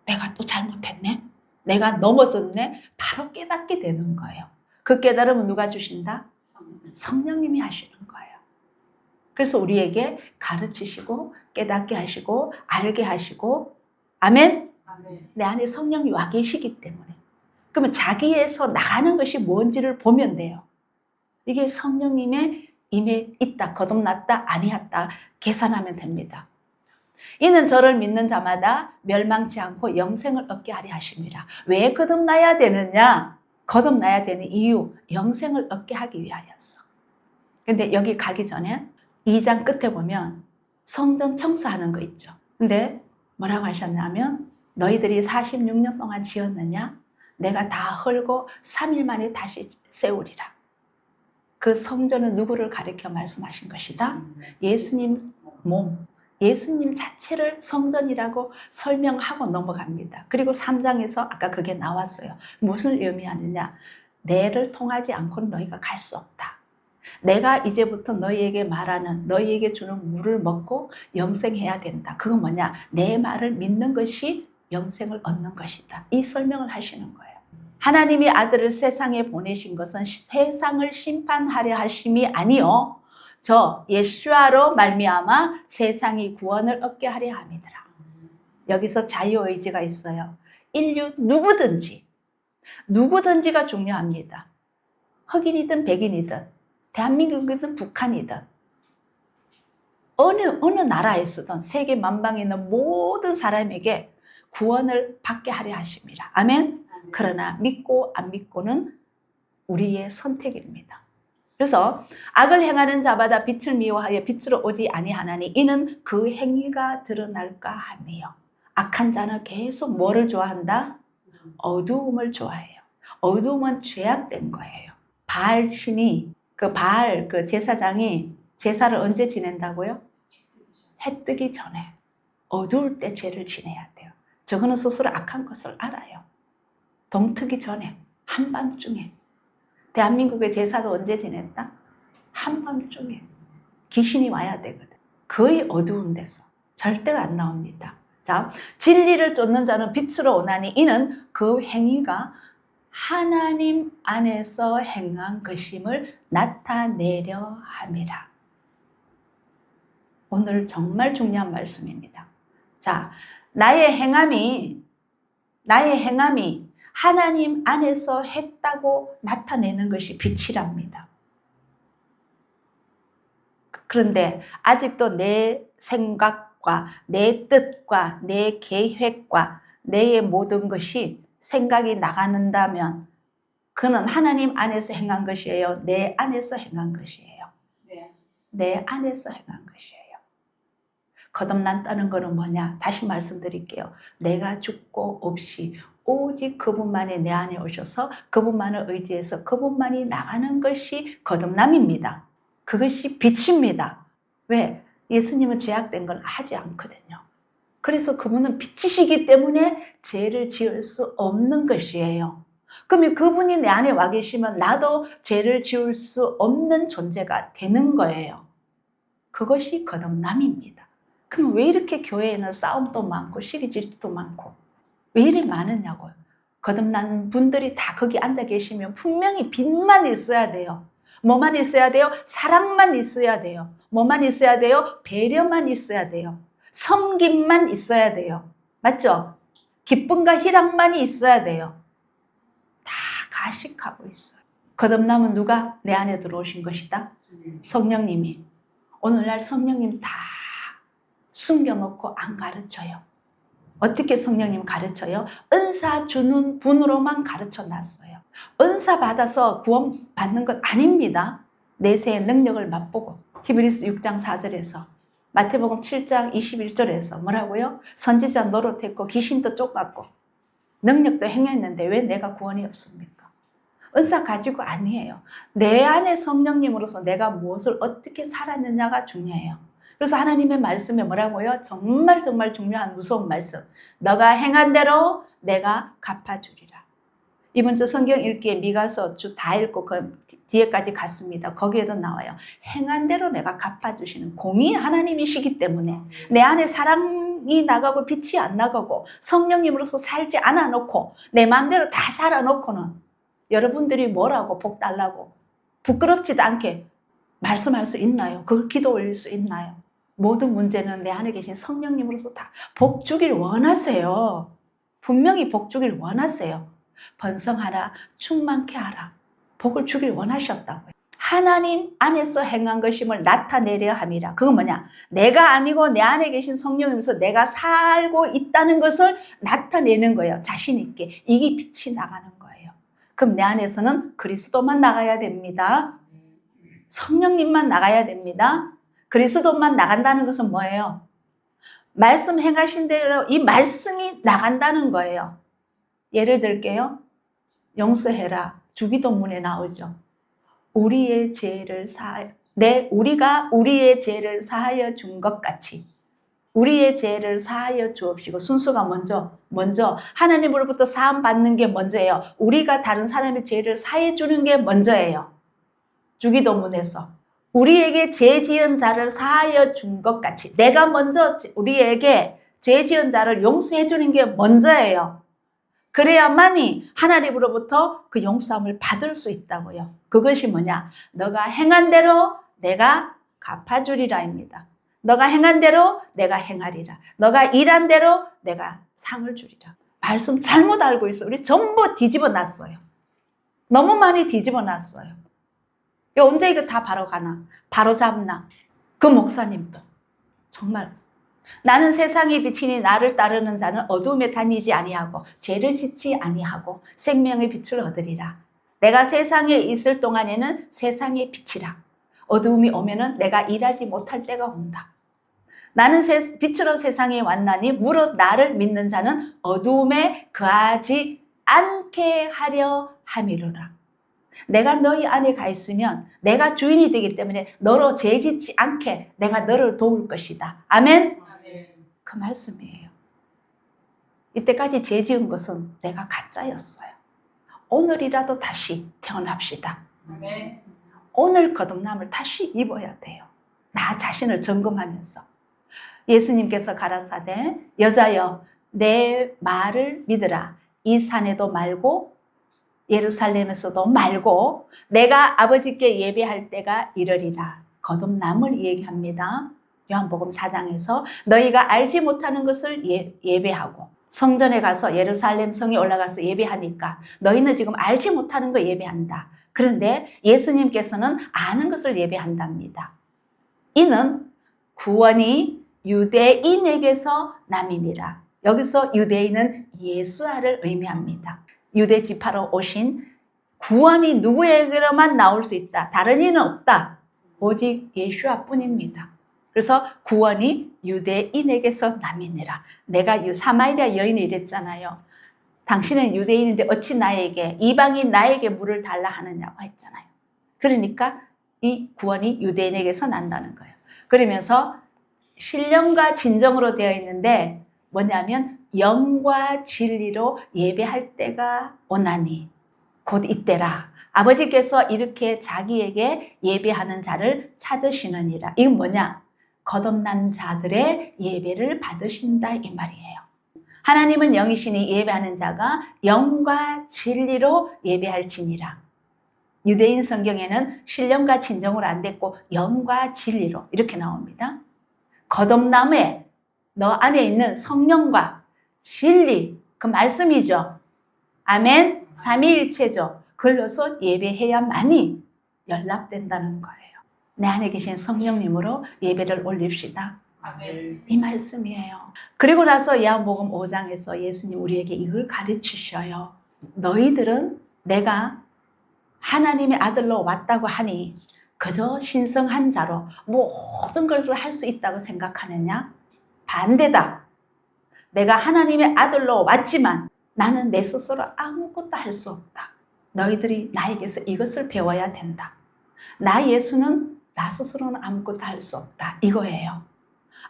내가 또 잘못했네? 내가 넘어졌네? 바로 깨닫게 되는 거예요. 그 깨달음은 누가 주신다? 성령님이 하시는 거예요. 그래서 우리에게 가르치시고 깨닫게 하시고 알게 하시고, 아멘? 내 안에 성령이 와 계시기 때문에. 그러면 자기에서 나가는 것이 뭔지를 보면 돼요. 이게 성령님의 임에 있다, 거듭났다, 아니었다 계산하면 됩니다. 이는 저를 믿는 자마다 멸망치 않고 영생을 얻게 하려 하심이라. 왜 거듭나야 되느냐? 거듭나야 되는 이유, 영생을 얻게 하기 위하여서. 근데 여기 가기 전에 2장 끝에 보면 성전 청소하는 거 있죠. 근데 뭐라고 하셨냐면 너희들이 46년 동안 지었느냐? 내가 다 헐고 3일 만에 다시 세우리라. 그 성전은 누구를 가리켜 말씀하신 것이다? 예수님 몸, 예수님 자체를 성전이라고 설명하고 넘어갑니다. 그리고 3장에서 아까 그게 나왔어요. 무엇을 의미하느냐? 내를 통하지 않고는 너희가 갈 수 없다. 내가 이제부터 너희에게 말하는, 너희에게 주는 물을 먹고 영생해야 된다. 그건 뭐냐? 내 말을 믿는 것이 영생을 얻는 것이다. 이 설명을 하시는 거예요. 하나님이 아들을 세상에 보내신 것은 세상을 심판하려 하심이 아니요, 저 예수아로 말미암아 세상이 구원을 얻게 하려 함이더라. 여기서 자유의지가 있어요. 인류 누구든지가 중요합니다. 흑인이든 백인이든 대한민국이든 북한이든 어느 나라에서든 세계 만방에 있는 모든 사람에게 구원을 받게 하려 하십니다. 아멘? 그러나 믿고 안 믿고는 우리의 선택입니다. 그래서 악을 행하는 자마다 빛을 미워하여 빛으로 오지 아니하나니 이는 그 행위가 드러날까 함이요. 악한 자는 계속 뭐를 좋아한다? 어두움을 좋아해요. 어두움은 죄악된 거예요. 바알 신이 그 바알 그 제사장이 제사를 언제 지낸다고요? 해 뜨기 전에. 어두울 때 죄를 지내야 돼요. 저거는 스스로 악한 것을 알아요. 동트기 전에, 한밤중에. 대한민국의 제사도 언제 지냈다? 한밤중에. 귀신이 와야 되거든. 거의 어두운 데서. 절대로 안 나옵니다. 자, 진리를 쫓는 자는 빛으로 오나니 이는 그 행위가 하나님 안에서 행한 것임을 나타내려 함이라. 오늘 정말 중요한 말씀입니다. 자, 나의 행함이 하나님 안에서 했다고 나타내는 것이 빛이랍니다. 그런데 아직도 내 생각과 내 뜻과 내 계획과 내 모든 것이 생각이 나간다면 그는 하나님 안에서 행한 것이에요? 내 안에서 행한 것이에요? 내 안에서 행한 것이에요. 거듭난다는 것은 뭐냐? 다시 말씀드릴게요. 내가 죽고 없이 오직 그분만이 내 안에 오셔서 그분만을 의지해서 그분만이 나가는 것이 거듭남입니다. 그것이 빛입니다. 왜? 예수님은 죄악된 걸 하지 않거든요. 그래서 그분은 빛이시기 때문에 죄를 지을 수 없는 것이에요. 그러면 그분이 내 안에 와 계시면 나도 죄를 지을 수 없는 존재가 되는 거예요. 그것이 거듭남입니다. 그럼 왜 이렇게 교회에는 싸움도 많고 시기질도 많고 왜 이리 많으냐고요. 거듭난 분들이 다 거기 앉아 계시면 분명히 빛만 있어야 돼요. 뭐만 있어야 돼요? 사랑만 있어야 돼요. 뭐만 있어야 돼요? 배려만 있어야 돼요. 섬김만 있어야 돼요. 맞죠? 기쁨과 희락만이 있어야 돼요. 다 가식하고 있어요. 거듭남은 누가 내 안에 들어오신 것이다? 성령님이. 오늘날 성령님 다 숨겨놓고 안 가르쳐요. 어떻게 성령님 가르쳐요? 은사 주는 분으로만 가르쳐 놨어요. 은사 받아서 구원 받는 것 아닙니다. 내세의 능력을 맛보고. 히브리서 6장 4절에서 마태복음 7장 21절에서 뭐라고요? 선지자 노릇했고 귀신도 쫓았고 능력도 행했는데 왜 내가 구원이 없습니까? 은사 가지고 아니에요. 내 안에 성령님으로서 내가 무엇을 어떻게 살았느냐가 중요해요. 그래서 하나님의 말씀에 뭐라고요? 정말 중요한 무서운 말씀. 너가 행한 대로 내가 갚아주리라. 이번 주 성경 읽기에 미가서 주 다 읽고 그 뒤에까지 갔습니다. 거기에도 나와요. 행한 대로 내가 갚아주시는 공의 하나님이시기 때문에 내 안에 사랑이 나가고 빛이 안 나가고 성령님으로서 살지 않아 놓고 내 마음대로 다 살아 놓고는 여러분들이 뭐라고 복 달라고 부끄럽지도 않게 말씀할 수 있나요? 그걸 기도 올릴 수 있나요? 모든 문제는 내 안에 계신 성령님으로서 다 복 주길 원하세요. 분명히 복 주길 원하세요. 번성하라, 충만케 하라. 복을 주길 원하셨다고요. 하나님 안에서 행한 것임을 나타내려 함이라. 그건 뭐냐? 내가 아니고 내 안에 계신 성령님에서 내가 살고 있다는 것을 나타내는 거예요. 자신 있게. 이게 빛이 나가는 거예요. 그럼 내 안에서는 그리스도만 나가야 됩니다. 성령님만 나가야 됩니다. 그리스도만 나간다는 것은 뭐예요? 말씀 행하신 대로 이 말씀이 나간다는 거예요. 예를 들게요. 용서해라. 주기도문에 나오죠. 우리의 죄를 우리가 우리의 죄를 사하여 준 것 같이 우리의 죄를 사하여 주옵시고. 순서가 먼저 하나님으로부터 사함 받는 게 먼저예요. 우리가 다른 사람의 죄를 사해 주는 게 먼저예요. 주기도문에서 우리에게 죄 지은 자를 사하여 준 것 같이 내가 먼저 우리에게 죄 지은 자를 용서해 주는 게 먼저예요. 그래야만이 하나님으로부터 그 용서함을 받을 수 있다고요. 그것이 뭐냐? 너가 행한 대로 내가 갚아주리라입니다. 너가 행한 대로 내가 행하리라. 너가 일한 대로 내가 상을 주리라. 말씀 잘못 알고 있어요. 우리 전부 뒤집어 놨어요. 너무 많이 뒤집어 놨어요. 언제 이거 다 바로 가나? 바로 잡나? 그 목사님도 정말 나는 세상의 빛이니 나를 따르는 자는 어둠에 다니지 아니하고 죄를 짓지 아니하고 생명의 빛을 얻으리라. 내가 세상에 있을 동안에는 세상의 빛이라. 어두움이 오면은 내가 일하지 못할 때가 온다. 나는 빛으로 세상에 왔나니 무릇 나를 믿는 자는 어두움에 거하지 않게 하려 함이로라. 내가 너희 안에 가 있으면 내가 주인이 되기 때문에 너로 죄짓지 않게 내가 너를 도울 것이다. 아멘? 그 말씀이에요. 이때까지 죄 지은 것은 내가 가짜였어요. 오늘이라도 다시 태어납시다. 오늘 거듭남을 다시 입어야 돼요. 나 자신을 점검하면서. 예수님께서 가라사대 여자여 내 말을 믿으라. 이 산에도 말고 예루살렘에서도 말고 내가 아버지께 예배할 때가 이르리라. 거듭남을 얘기합니다. 요한복음 4장에서 너희가 알지 못하는 것을 예배하고 성전에 가서 예루살렘 성에 올라가서 예배하니까 너희는 지금 알지 못하는 거 예배한다. 그런데 예수님께서는 아는 것을 예배한답니다. 이는 구원이 유대인에게서 남이니라. 여기서 유대인은 예수아를 의미합니다. 유대 지파로 오신 구원이 누구에게로만 나올 수 있다. 다른 이는 없다. 오직 예수아 뿐입니다. 그래서 구원이 유대인에게서 남이니라. 내가 사마리아 여인이 이랬잖아요. 당신은 유대인인데 어찌 나에게 이방인 나에게 물을 달라 하느냐고 했잖아요. 그러니까 이 구원이 유대인에게서 난다는 거예요. 그러면서 신령과 진정으로 되어 있는데 뭐냐면 영과 진리로 예배할 때가 오나니 곧 이때라. 아버지께서 이렇게 자기에게 예배하는 자를 찾으시느니라. 이건 뭐냐? 거듭난 자들의 예배를 받으신다 이 말이에요. 하나님은 영이시니 예배하는 자가 영과 진리로 예배할지니라. 유대인 성경에는 신령과 진정으로 안 됐고 영과 진리로 이렇게 나옵니다. 거듭남에 너 안에 있는 성령과 진리 그 말씀이죠. 아멘. 삼위일체죠. 걸러서 예배해야만이 연락된다는 거예요. 내 안에 계신 성령님으로 예배를 올립시다. 아멘. 이 말씀이에요. 그리고 나서 요한복음 5장에서 예수님 우리에게 이걸 가르치셔요. 너희들은 내가 하나님의 아들로 왔다고 하니 그저 신성한 자로 모든 것을 할 수 있다고 생각하느냐? 반대다. 내가 하나님의 아들로 왔지만 나는 내 스스로 아무것도 할 수 없다. 너희들이 나에게서 이것을 배워야 된다. 나 예수는 나 스스로는 아무것도 할 수 없다. 이거예요.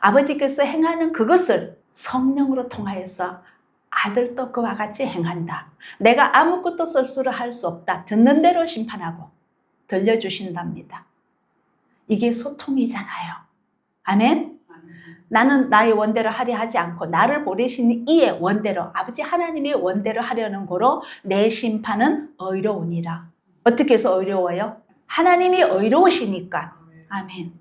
아버지께서 행하는 그것을 성령으로 통하여서 아들도 그와 같이 행한다. 내가 아무것도 스스로 할 수 없다. 듣는 대로 심판하고 들려주신답니다. 이게 소통이잖아요. 아멘? 나는 나의 원대로 하려 하지 않고 나를 보내신 이의 원대로 아버지 하나님의 원대로 하려는 거로 내 심판은 의로우니라. 어떻게 해서 의로워요? 하나님이 의로우시니까. 아멘.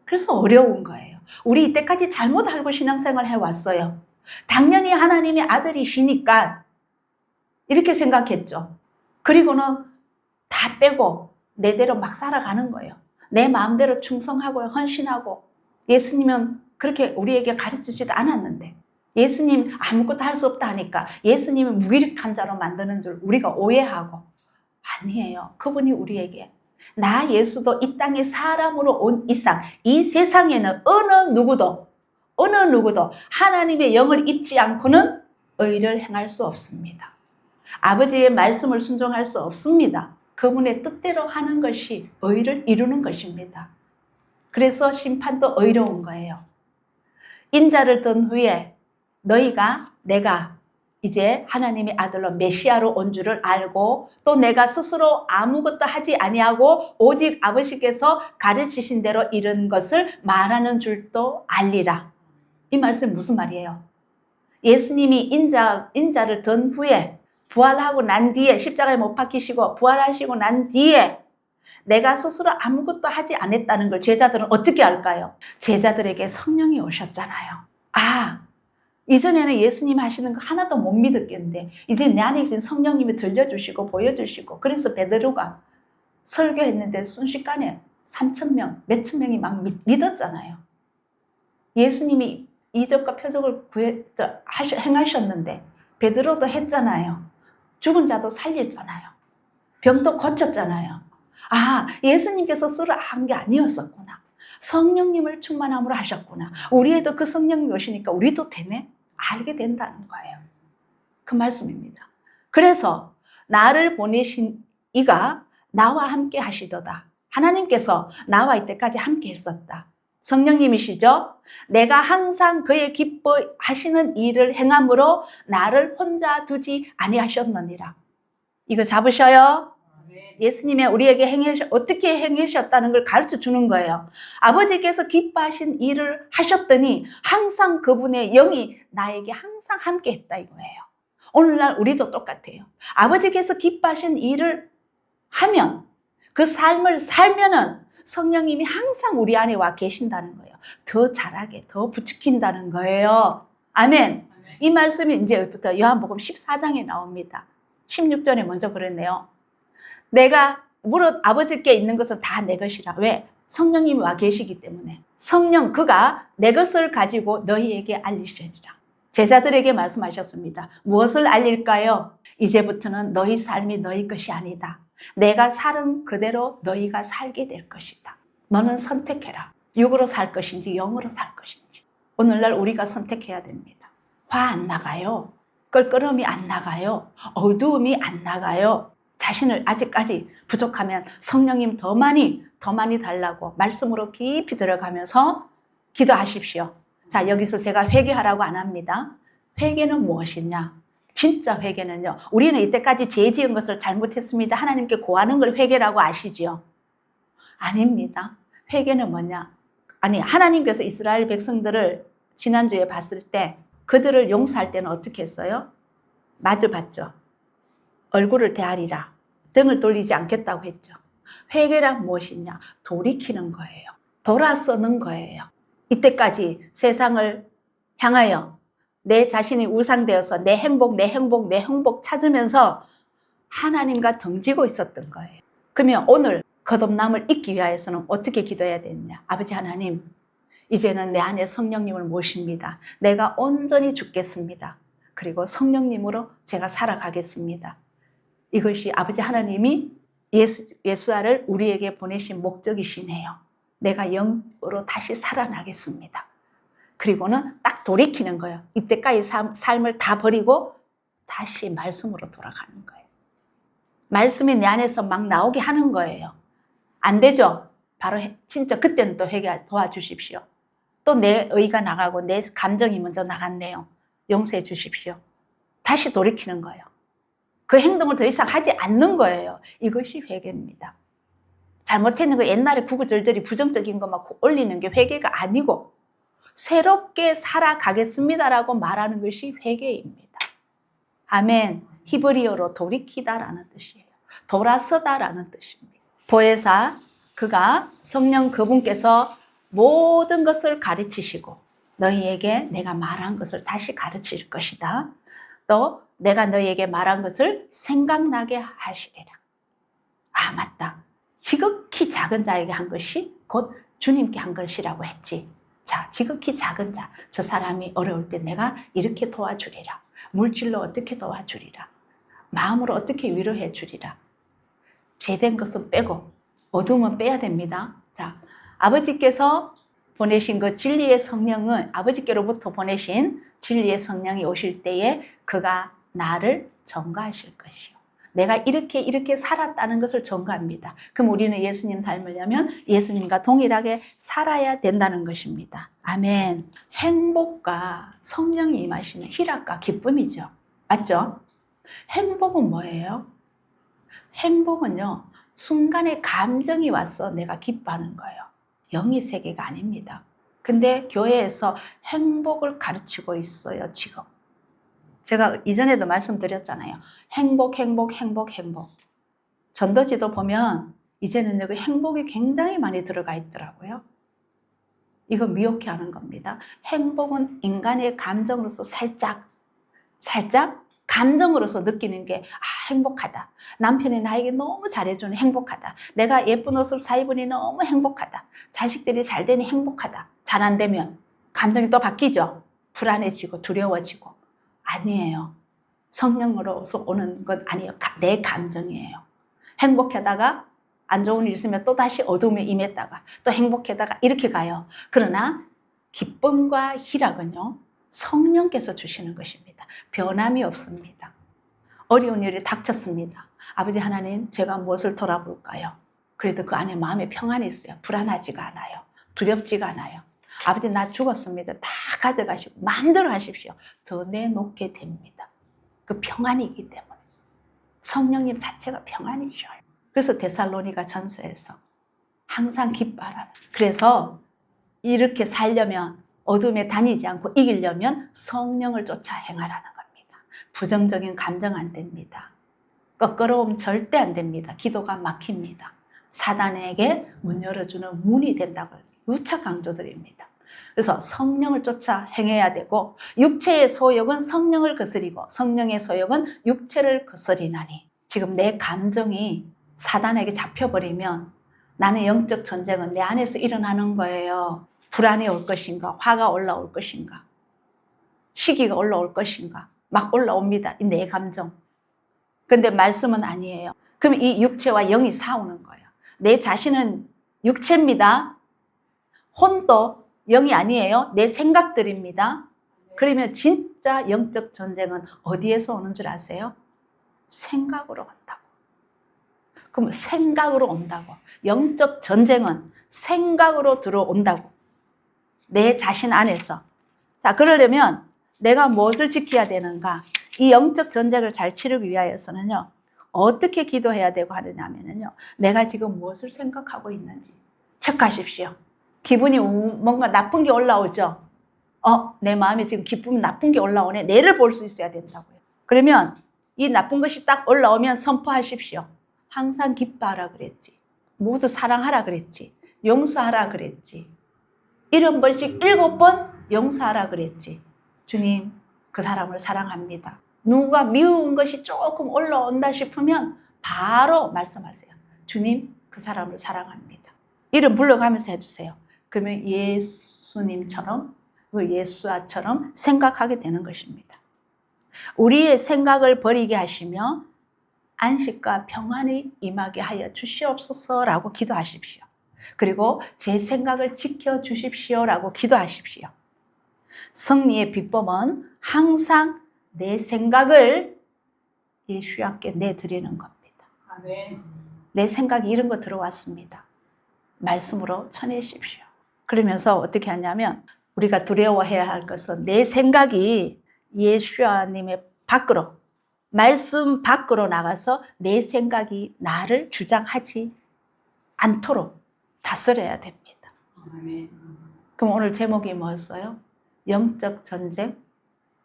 그래서 어려운 거예요. 우리 이때까지 잘못 알고 신앙생활 해왔어요. 당연히 하나님의 아들이시니까 이렇게 생각했죠. 그리고는 다 빼고 내대로 막 살아가는 거예요. 내 마음대로 충성하고 헌신하고. 예수님은 그렇게 우리에게 가르치지도 않았는데 예수님 아무것도 할 수 없다 하니까 예수님을 무기력한 자로 만드는 줄 우리가 오해하고. 아니에요. 그분이 우리에게 나 예수도 이 땅에 사람으로 온 이상 이 세상에는 어느 누구도 하나님의 영을 입지 않고는 의를 행할 수 없습니다. 아버지의 말씀을 순종할 수 없습니다. 그분의 뜻대로 하는 것이 의를 이루는 것입니다. 그래서 심판도 의로운 거예요. 인자를 든 후에 내가 이제 하나님의 아들로 메시아로 온 줄을 알고 또 내가 스스로 아무것도 하지 아니하고 오직 아버지께서 가르치신 대로 이런 것을 말하는 줄도 알리라. 이 말씀 무슨 말이에요? 예수님이 인자를 든 후에 부활하고 난 뒤에 십자가에 못 박히시고 부활하시고 난 뒤에 내가 스스로 아무것도 하지 않았다는 걸 제자들은 어떻게 알까요? 제자들에게 성령이 오셨잖아요. 이전에는 예수님 하시는 거 하나도 못 믿었겠는데 이제 내 안에 계신 성령님이 들려주시고 보여주시고 그래서 베드로가 설교했는데 순식간에 3,000명, 몇천 명이 막 믿었잖아요. 예수님이 이적과 표적을 행하셨는데 베드로도 했잖아요. 죽은 자도 살렸잖아요. 병도 고쳤잖아요. 예수님께서 스스로 한 게 아니었었구나. 성령님을 충만함으로 하셨구나. 우리에도 그 성령님이 오시니까 우리도 되네? 알게 된다는 거예요. 그 말씀입니다. 그래서 나를 보내신 이가 나와 함께 하시도다. 하나님께서 나와 이때까지 함께 했었다. 성령님이시죠? 내가 항상 그의 기뻐하시는 일을 행함으로 나를 혼자 두지 아니하셨느니라. 이거 잡으셔요? 예수님이 우리에게 어떻게 행하셨다는 걸 가르쳐 주는 거예요. 아버지께서 기뻐하신 일을 하셨더니 항상 그분의 영이 나에게 항상 함께 했다 이거예요. 오늘날 우리도 똑같아요. 아버지께서 기뻐하신 일을 하면 그 삶을 살면은 성령님이 항상 우리 안에 와 계신다는 거예요. 더 잘하게, 더 부추긴다는 거예요. 아멘. 이 말씀이 이제부터 요한복음 14장에 나옵니다. 16절에 먼저 그랬네요. 내가 무릇 아버지께 있는 것은 다 내 것이라. 왜? 성령님이 와 계시기 때문에. 성령 그가 내 것을 가지고 너희에게 알리시리라. 제자들에게 말씀하셨습니다. 무엇을 알릴까요? 이제부터는 너희 삶이 너희 것이 아니다. 내가 살은 그대로 너희가 살게 될 것이다. 너는 선택해라. 육으로 살 것인지 영으로 살 것인지. 오늘날 우리가 선택해야 됩니다. 화 안 나가요. 껄끄러움이 안 나가요. 어두움이 안 나가요. 자신을 아직까지 부족하면 성령님 더 많이 달라고 말씀으로 깊이 들어가면서 기도하십시오. 자, 여기서 제가 회개하라고 안 합니다. 회개는 무엇이냐? 진짜 회개는요. 우리는 이때까지 죄 지은 것을 잘못했습니다. 하나님께 고하는 걸 회개라고 아시지요? 아닙니다. 회개는 뭐냐? 아니, 하나님께서 이스라엘 백성들을 지난주에 봤을 때 그들을 용서할 때는 어떻게 했어요? 마주 봤죠. 얼굴을 대하리라. 등을 돌리지 않겠다고 했죠. 회개란 무엇이냐? 돌이키는 거예요. 돌아서는 거예요. 이때까지 세상을 향하여 내 자신이 우상되어서 내 행복 찾으면서 하나님과 등지고 있었던 거예요. 그러면 오늘 거듭남을 잊기 위하여서는 어떻게 기도해야 되느냐? 아버지 하나님, 이제는 내 안에 성령님을 모십니다. 내가 온전히 죽겠습니다. 그리고 성령님으로 제가 살아가겠습니다. 이것이 아버지 하나님이 예수아를 우리에게 보내신 목적이시네요. 내가 영으로 다시 살아나겠습니다. 그리고는 딱 돌이키는 거예요. 이때까지 삶을 다 버리고 다시 말씀으로 돌아가는 거예요. 말씀이 내 안에서 막 나오게 하는 거예요. 안 되죠? 바로 진짜 그때는 또 회개 도와주십시오. 또 내 의가 나가고 내 감정이 먼저 나갔네요. 용서해 주십시오. 다시 돌이키는 거예요. 그 행동을 더 이상 하지 않는 거예요. 이것이 회개입니다. 잘못했는 거 옛날에 구구절절히 부정적인 거 막 올리는 게 회개가 아니고 새롭게 살아가겠습니다라고 말하는 것이 회개입니다. 아멘. 히브리어로 돌이키다라는 뜻이에요. 돌아서다라는 뜻입니다. 보혜사 그가 성령 그분께서 모든 것을 가르치시고 너희에게 내가 말한 것을 다시 가르칠 것이다. 또 내가 너희에게 말한 것을 생각나게 하시리라. 아 맞다. 지극히 작은 자에게 한 것이 곧 주님께 한 것이라고 했지. 자, 지극히 작은 자, 저 사람이 어려울 때 내가 이렇게 도와주리라. 물질로 어떻게 도와주리라. 마음으로 어떻게 위로해 주리라. 죄된 것은 빼고 어둠은 빼야 됩니다. 자, 아버지께서 보내신 그 진리의 성령은 아버지께로부터 보내신 진리의 성령이 오실 때에 그가 나를 전가하실 것이요. 내가 이렇게 살았다는 것을 전가합니다. 그럼 우리는 예수님 닮으려면 예수님과 동일하게 살아야 된다는 것입니다. 아멘. 행복과 성령이 임하시는 희락과 기쁨이죠. 맞죠? 행복은 뭐예요? 행복은요, 순간에 감정이 와서 내가 기뻐하는 거예요. 영의 세계가 아닙니다. 근데 교회에서 행복을 가르치고 있어요, 지금. 제가 이전에도 말씀드렸잖아요. 행복. 전도지도 보면 이제는 여기 행복이 굉장히 많이 들어가 있더라고요. 이거 미혹해 하는 겁니다. 행복은 인간의 감정으로서 살짝 감정으로서 느끼는 게 행복하다. 남편이 나에게 너무 잘해주니 행복하다. 내가 예쁜 옷을 사 입으니 너무 행복하다. 자식들이 잘 되니 행복하다. 잘 안 되면 감정이 또 바뀌죠. 불안해지고 두려워지고. 아니에요. 성령으로서 오는 건 아니에요. 내 감정이에요. 행복하다가 안 좋은 일 있으면 또 다시 어둠에 임했다가 또 행복하다가 이렇게 가요. 그러나 기쁨과 희락은요, 성령께서 주시는 것입니다. 변함이 없습니다. 어려운 일이 닥쳤습니다. 아버지 하나님, 제가 무엇을 돌아볼까요? 그래도 그 안에 마음에 평안이 있어요. 불안하지가 않아요. 두렵지가 않아요. 아버지, 나 죽었습니다. 다 가져가시고 마음대로 하십시오. 더 내놓게 됩니다. 그 평안이기 때문에. 성령님 자체가 평안이셔요. 그래서 데살로니가 전서에서 항상 기뻐하라는. 그래서 이렇게 살려면, 어둠에 다니지 않고 이기려면 성령을 쫓아 행하라는 겁니다. 부정적인 감정 안 됩니다. 껄끄러움 절대 안 됩니다. 기도가 막힙니다. 사단에게 문 열어주는 문이 된다고 누차 강조드립니다. 그래서 성령을 쫓아 행해야 되고, 육체의 소욕은 성령을 거스리고 성령의 소욕은 육체를 거스리나니. 지금 내 감정이 사단에게 잡혀버리면 나는 영적 전쟁은 내 안에서 일어나는 거예요. 불안이 올 것인가, 화가 올라올 것인가, 시기가 올라올 것인가, 막 올라옵니다. 이 내 감정. 근데 말씀은 아니에요. 그럼 이 육체와 영이 싸우는 거예요. 내 자신은 육체입니다. 혼도 영이 아니에요. 내 생각들입니다. 그러면 진짜 영적 전쟁은 어디에서 오는 줄 아세요? 생각으로 온다고. 그럼 생각으로 온다고. 영적 전쟁은 생각으로 들어온다고. 내 자신 안에서. 자, 그러려면 내가 무엇을 지켜야 되는가? 이 영적 전쟁을 잘 치르기 위하여서는요, 어떻게 기도해야 되고 하느냐면요, 내가 지금 무엇을 생각하고 있는지 체크하십시오. 기분이 뭔가 나쁜 게 올라오죠? 내 마음에 지금 기쁨 나쁜 게 올라오네. 내를 볼 수 있어야 된다고요. 그러면 이 나쁜 것이 딱 올라오면 선포하십시오. 항상 기뻐하라 그랬지. 모두 사랑하라 그랬지. 용서하라 그랬지. 70번씩 7번 용서하라 그랬지. 주님, 그 사람을 사랑합니다. 누가 미운 것이 조금 올라온다 싶으면 바로 말씀하세요. 주님, 그 사람을 사랑합니다. 이름 불러가면서 해주세요. 그러면 예수님처럼, 예수아처럼 생각하게 되는 것입니다. 우리의 생각을 버리게 하시며 안식과 평안이 임하게 하여 주시옵소서라고 기도하십시오. 그리고 제 생각을 지켜주십시오라고 기도하십시오. 승리의 비법은 항상 내 생각을 예수님께 내드리는 겁니다. 아멘. 내 생각이 이런 거 들어왔습니다. 말씀으로 쳐내십시오. 그러면서 어떻게 하냐면, 우리가 두려워해야 할 것은 내 생각이 예수님의 밖으로, 말씀 밖으로 나가서 내 생각이 나를 주장하지 않도록 다스려야 됩니다. 아멘. 그럼 오늘 제목이 뭐였어요? 영적 전쟁,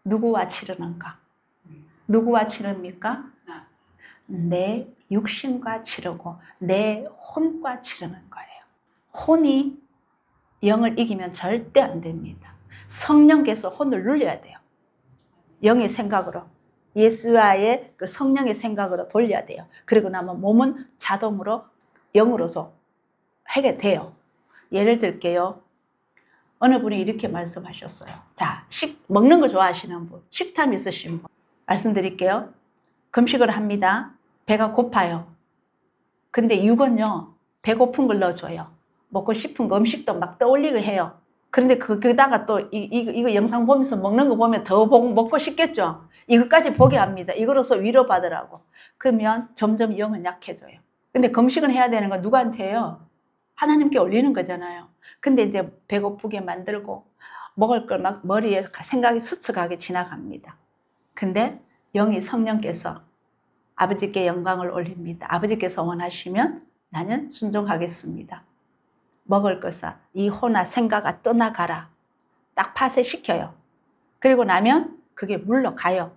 누구와 치르는가? 누구와 치릅니까? 내 육신과 치르고 내 혼과 치르는 거예요. 혼이 영을 이기면 절대 안 됩니다. 성령께서 혼을 눌려야 돼요. 영의 생각으로, 예수와의 그 성령의 생각으로 돌려야 돼요. 그리고 나면 몸은 자동으로 영으로서 하게 돼요. 예를 들게요. 어느 분이 이렇게 말씀하셨어요. 자, 먹는 거 좋아하시는 분, 식탐 있으신 분 말씀드릴게요. 금식을 합니다. 배가 고파요. 근데 육은요, 배고픈 걸 넣어줘요. 먹고 싶은 거 음식도 막 떠올리게 해요. 그런데 거기다가 또 이거 영상 보면서 먹는 거 보면 더 먹고 싶겠죠. 이것까지 보게 합니다. 이거로서 위로받으라고. 그러면 점점 영은 약해져요. 근데 금식은 해야 되는 건 누구한테요? 하나님께 올리는 거잖아요. 근데 이제 배고프게 만들고 먹을 걸 막 머리에 생각이 스쳐가게 지나갑니다. 근데 영이 성령께서 아버지께 영광을 올립니다. 아버지께서 원하시면 나는 순종하겠습니다. 먹을 것을 이 혼아 생각아 떠나가라. 딱 파쇄시켜요. 그리고 나면 그게 물러가요.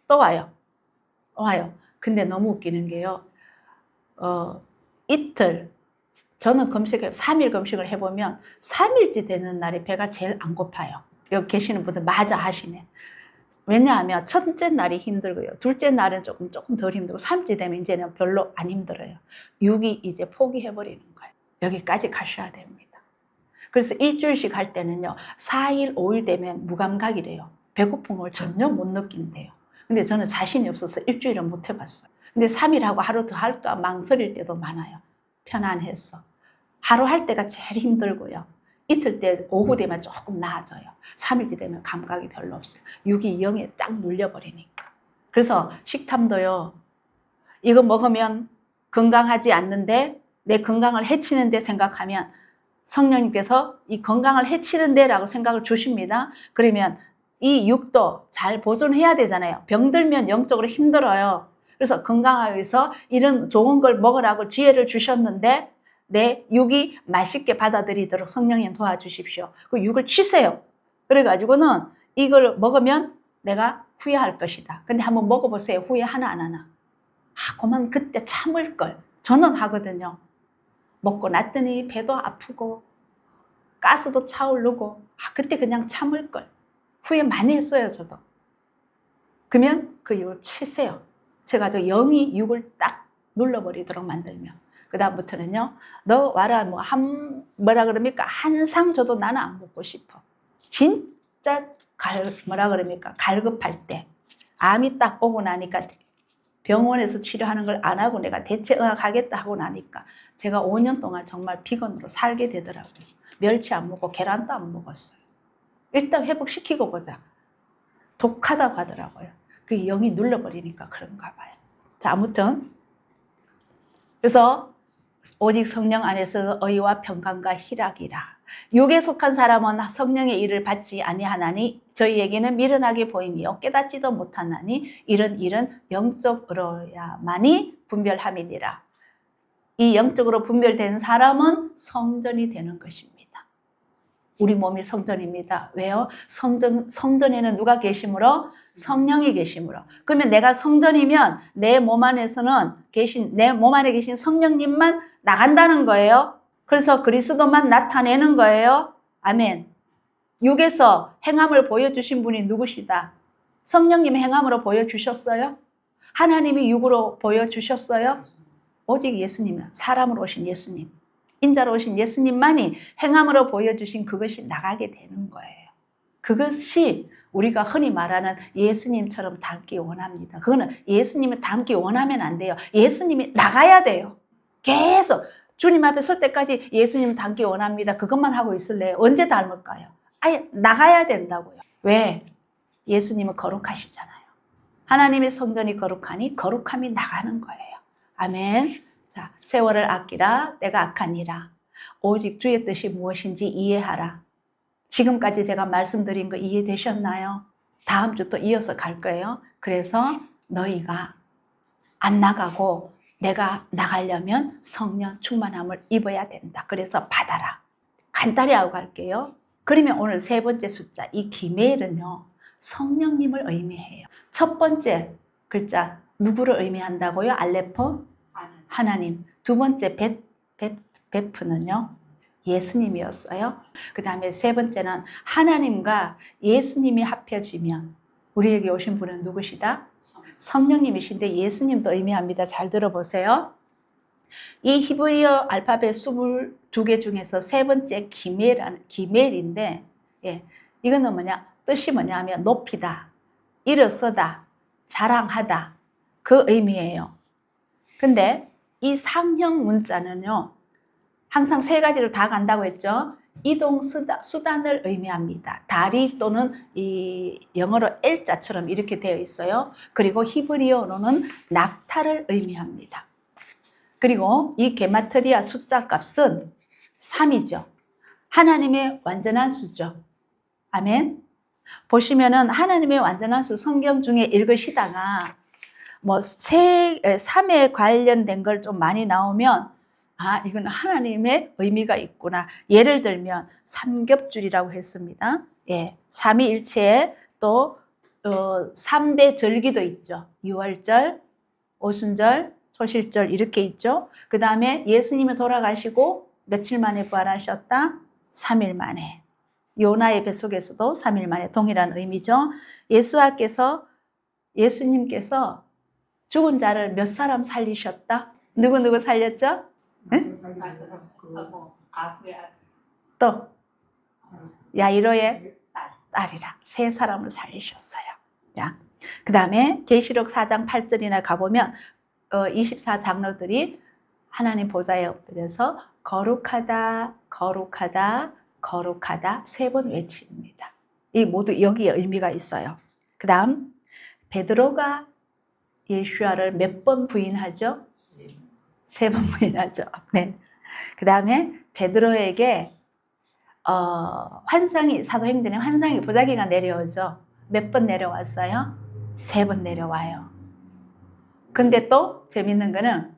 또 와요. 근데 너무 웃기는 게요. 이틀, 저는 3일 금식을 해보면 3일째 되는 날에 배가 제일 안 고파요. 여기 계시는 분들 맞아 하시네. 왜냐하면 첫째 날이 힘들고요. 둘째 날은 조금 덜 힘들고 3일째 되면 이제는 별로 안 힘들어요. 6이 이제 포기해버리는 거예요. 여기까지 가셔야 됩니다. 그래서 일주일씩 할 때는요. 4일, 5일 되면 무감각이래요. 배고픈 걸 전혀 못 느낀대요. 근데 저는 자신이 없어서 일주일은 못 해봤어요. 근데 3일 하고 하루 더 할까 망설일 때도 많아요. 편안해서. 하루 할 때가 제일 힘들고요. 이틀 때 오후 되면 조금 나아져요. 3일째 되면 감각이 별로 없어요. 6이 0에 딱 눌려버리니까. 그래서 식탐도요. 이거 먹으면 건강하지 않는데 내 건강을 해치는데 생각하면 성령님께서 이 건강을 해치는데 라고 생각을 주십니다. 그러면 이 육도 잘 보존해야 되잖아요. 병들면 영적으로 힘들어요. 그래서 건강하기 위해서 이런 좋은 걸 먹으라고 지혜를 주셨는데 내 육이 맛있게 받아들이도록 성령님 도와주십시오. 그 육을 치세요. 그래가지고는 이걸 먹으면 내가 후회할 것이다. 근데 한번 먹어보세요. 후회 하나 안 하나. 그만 그때 참을 걸. 저는 하거든요. 먹고 났더니 배도 아프고 가스도 차오르고 그때 그냥 참을 걸. 후회 많이 했어요. 저도. 그러면 그 육을 치세요. 제가 영이 육을 딱 눌러버리도록 만들면 그 다음부터는요. 너 와라 뭐라 그럽니까? 한 상 줘도 나는 안 먹고 싶어. 진짜 뭐라 그럽니까? 갈급할 때 암이 딱 오고 나니까 병원에서 치료하는 걸 안 하고 내가 대체의학 하겠다 하고 나니까 제가 5년 동안 정말 비건으로 살게 되더라고요. 멸치 안 먹고 계란도 안 먹었어요. 일단 회복시키고 보자. 독하다고 하더라고요. 그게 영이 눌러버리니까 그런가 봐요. 자, 아무튼 그래서 오직 성령 안에서 의와 평강과 희락이라. 육에 속한 사람은 성령의 일을 받지 아니하나니 저희에게는 미련하게 보임이요 깨닫지도 못하나니 이런 일은 영적으로야만이 분별함이니라. 이 영적으로 분별된 사람은 성전이 되는 것입니다. 우리 몸이 성전입니다. 왜요? 성전에는 누가 계심으로? 성령이 계심으로. 그러면 내가 성전이면 내 몸 안에서는 내 몸 안에 계신 성령님만 나간다는 거예요. 그래서 그리스도만 나타내는 거예요. 아멘. 육에서 행함을 보여주신 분이 누구시다? 성령님 행함으로 보여주셨어요? 하나님이 육으로 보여주셨어요? 오직 예수님, 사람으로 오신 예수님. 인자로 오신 예수님만이 행함으로 보여주신 그것이 나가게 되는 거예요. 그것이 우리가 흔히 말하는 예수님처럼 닮기 원합니다. 그거는 예수님을 닮기 원하면 안 돼요. 예수님이 나가야 돼요. 계속 주님 앞에 설 때까지 예수님 닮기 원합니다. 그것만 하고 있을래요? 언제 닮을까요? 아예 나가야 된다고요. 왜? 예수님은 거룩하시잖아요. 하나님의 성전이 거룩하니 거룩함이 나가는 거예요. 아멘. 자, 세월을 아끼라. 내가 악하니라. 오직 주의 뜻이 무엇인지 이해하라. 지금까지 제가 말씀드린 거 이해되셨나요? 다음 주 또 이어서 갈 거예요. 그래서 너희가 안 나가고 내가 나가려면 성령 충만함을 입어야 된다. 그래서 받아라. 간단히 하고 갈게요. 그러면 오늘 세 번째 숫자, 이 기메일은요, 성령님을 의미해요. 첫 번째 글자, 누구를 의미한다고요? 알레포? 하나님. 두 번째 베프는요, 예수님이었어요. 그 다음에 세 번째는 하나님과 예수님이 합해지면 우리에게 오신 분은 누구시다? 성령님이신데 예수님도 의미합니다. 잘 들어보세요. 이 히브리어 알파벳 22개 중에서 세 번째 기멜인데, 이거는 뜻이 뭐냐면 높이다, 일어서다, 자랑하다, 그 의미예요. 근데 이 상형 문자는요, 항상 세 가지로 다 간다고 했죠. 이동 수단을 의미합니다. 다리 또는 이 영어로 L자처럼 이렇게 되어 있어요. 그리고 히브리어로는 낙타를 의미합니다. 그리고 이 게마트리아 숫자 값은 3이죠. 하나님의 완전한 수죠. 아멘. 보시면은 하나님의 완전한 수 성경 중에 읽으시다가 3에 관련된 걸 좀 많이 나오면 이건 하나님의 의미가 있구나. 예를 들면 삼겹줄이라고 했습니다. 예, 삼위일체에 또 3대 절기도 있죠. 유월절, 오순절, 소실절 이렇게 있죠. 그 다음에 예수님이 돌아가시고 며칠 만에 부활하셨다? 3일 만에. 요나의 뱃속에서도 3일 만에 동일한 의미죠. 예수님께서 죽은 자를 몇 사람 살리셨다? 누구 살렸죠? 응? 또 야이로의 딸이라 3사람을 살리셨어요. 그 다음에 계시록 4장 8절이나 가보면 24장로들이 하나님 보좌에 엎드려서 거룩하다, 거룩하다, 거룩하다 3번 외칩니다. 이 모두 여기에 의미가 있어요. 그 다음 베드로가 예수야를 몇 번 부인하죠? 3번 부인하죠. 네. 그 다음에 베드로에게 환상이, 사도행전에 환상이 보자기가 내려오죠. 몇 번 내려왔어요? 3번 내려와요. 근데 또 재밌는 거는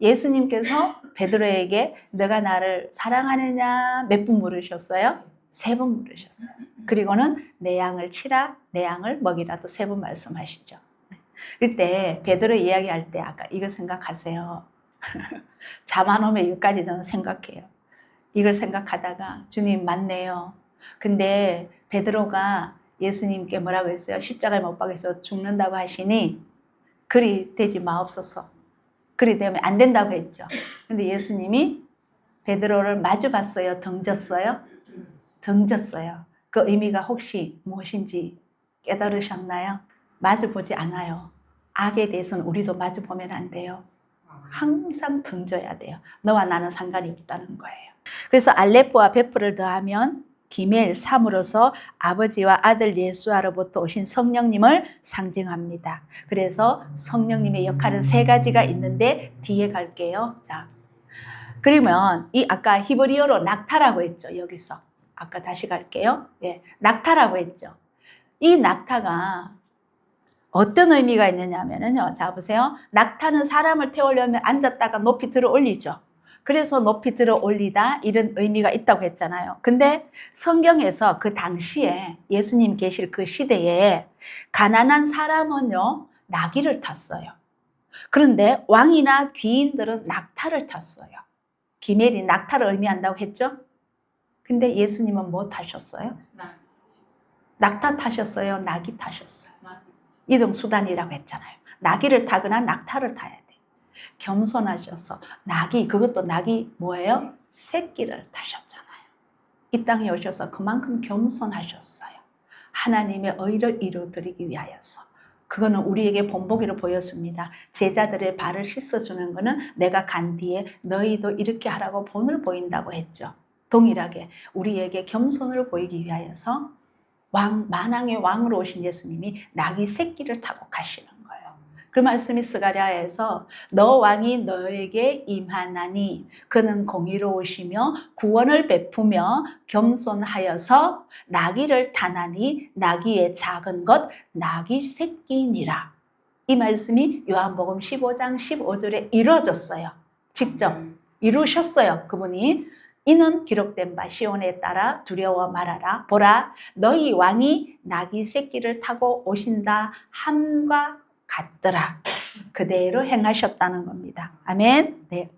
예수님께서 베드로에게 너가 나를 사랑하느냐 몇 번 물으셨어요? 3번 물으셨어요. 그리고는 내 양을 치라, 내 양을 먹이라도 3번 말씀하시죠. 이때 베드로 이야기할 때 아까 이거 생각하세요. 잠 안 오면 여기까지 저는 생각해요. 이걸 생각하다가 주님 맞네요. 근데 베드로가 예수님께 뭐라고 했어요? 십자가에 못 박혀서 죽는다고 하시니 그리 되지 마옵소서. 그리 되면 안 된다고 했죠. 근데 예수님이 베드로를 마주 봤어요? 덩졌어요? 덩졌어요. 그 의미가 혹시 무엇인지 깨달으셨나요? 마주 보지 않아요. 악에 대해서는 우리도 마주 보면 안 돼요. 항상 덩져야 돼요. 너와 나는 상관이 없다는 거예요. 그래서 알레포와 베프를 더하면 기멜 3으로서 아버지와 아들 예수아로부터 오신 성령님을 상징합니다. 그래서 성령님의 역할은 3가지가 있는데 뒤에 갈게요. 자, 그러면 이 아까 히브리어로 낙타라고 했죠. 여기서 아까 다시 갈게요. 예, 낙타라고 했죠. 이 낙타가 어떤 의미가 있느냐면요. 자, 보세요. 낙타는 사람을 태우려면 앉았다가 높이 들어 올리죠. 그래서 높이 들어 올리다 이런 의미가 있다고 했잖아요. 근데 성경에서 그 당시에 예수님 계실 그 시대에 가난한 사람은요, 나귀를 탔어요. 그런데 왕이나 귀인들은 낙타를 탔어요. 기멜이 낙타를 의미한다고 했죠? 근데 예수님은 뭐 타셨어요? 낙타 타셨어요? 나귀 타셨어요? 이동수단이라고 했잖아요. 나귀를 타거나 낙타를 타야 돼. 겸손하셔서 나귀, 그것도 나귀 뭐예요? 새끼를 타셨잖아요. 이 땅에 오셔서 그만큼 겸손하셨어요. 하나님의 의를 이루어드리기 위하여서. 그거는 우리에게 본보기를 보여줍니다. 제자들의 발을 씻어주는 거는 내가 간 뒤에 너희도 이렇게 하라고 본을 보인다고 했죠. 동일하게 우리에게 겸손을 보이기 위하여서 만왕의 왕으로 오신 예수님이 나귀 새끼를 타고 가시는 거예요. 그 말씀이 스가랴에서 너 왕이 너에게 임하나니 그는 공의로우시며 구원을 베푸며 겸손하여서 나귀를 타나니 나귀의 작은 것 나귀 새끼니라. 이 말씀이 요한복음 15장 15절에 이루어졌어요. 직접 이루셨어요. 그분이. 이는 기록된 바 시온에 따라 두려워 말하라. 보라 너희 왕이 나귀 새끼를 타고 오신다 함과 같더라. 그대로 행하셨다는 겁니다. 아멘. 네.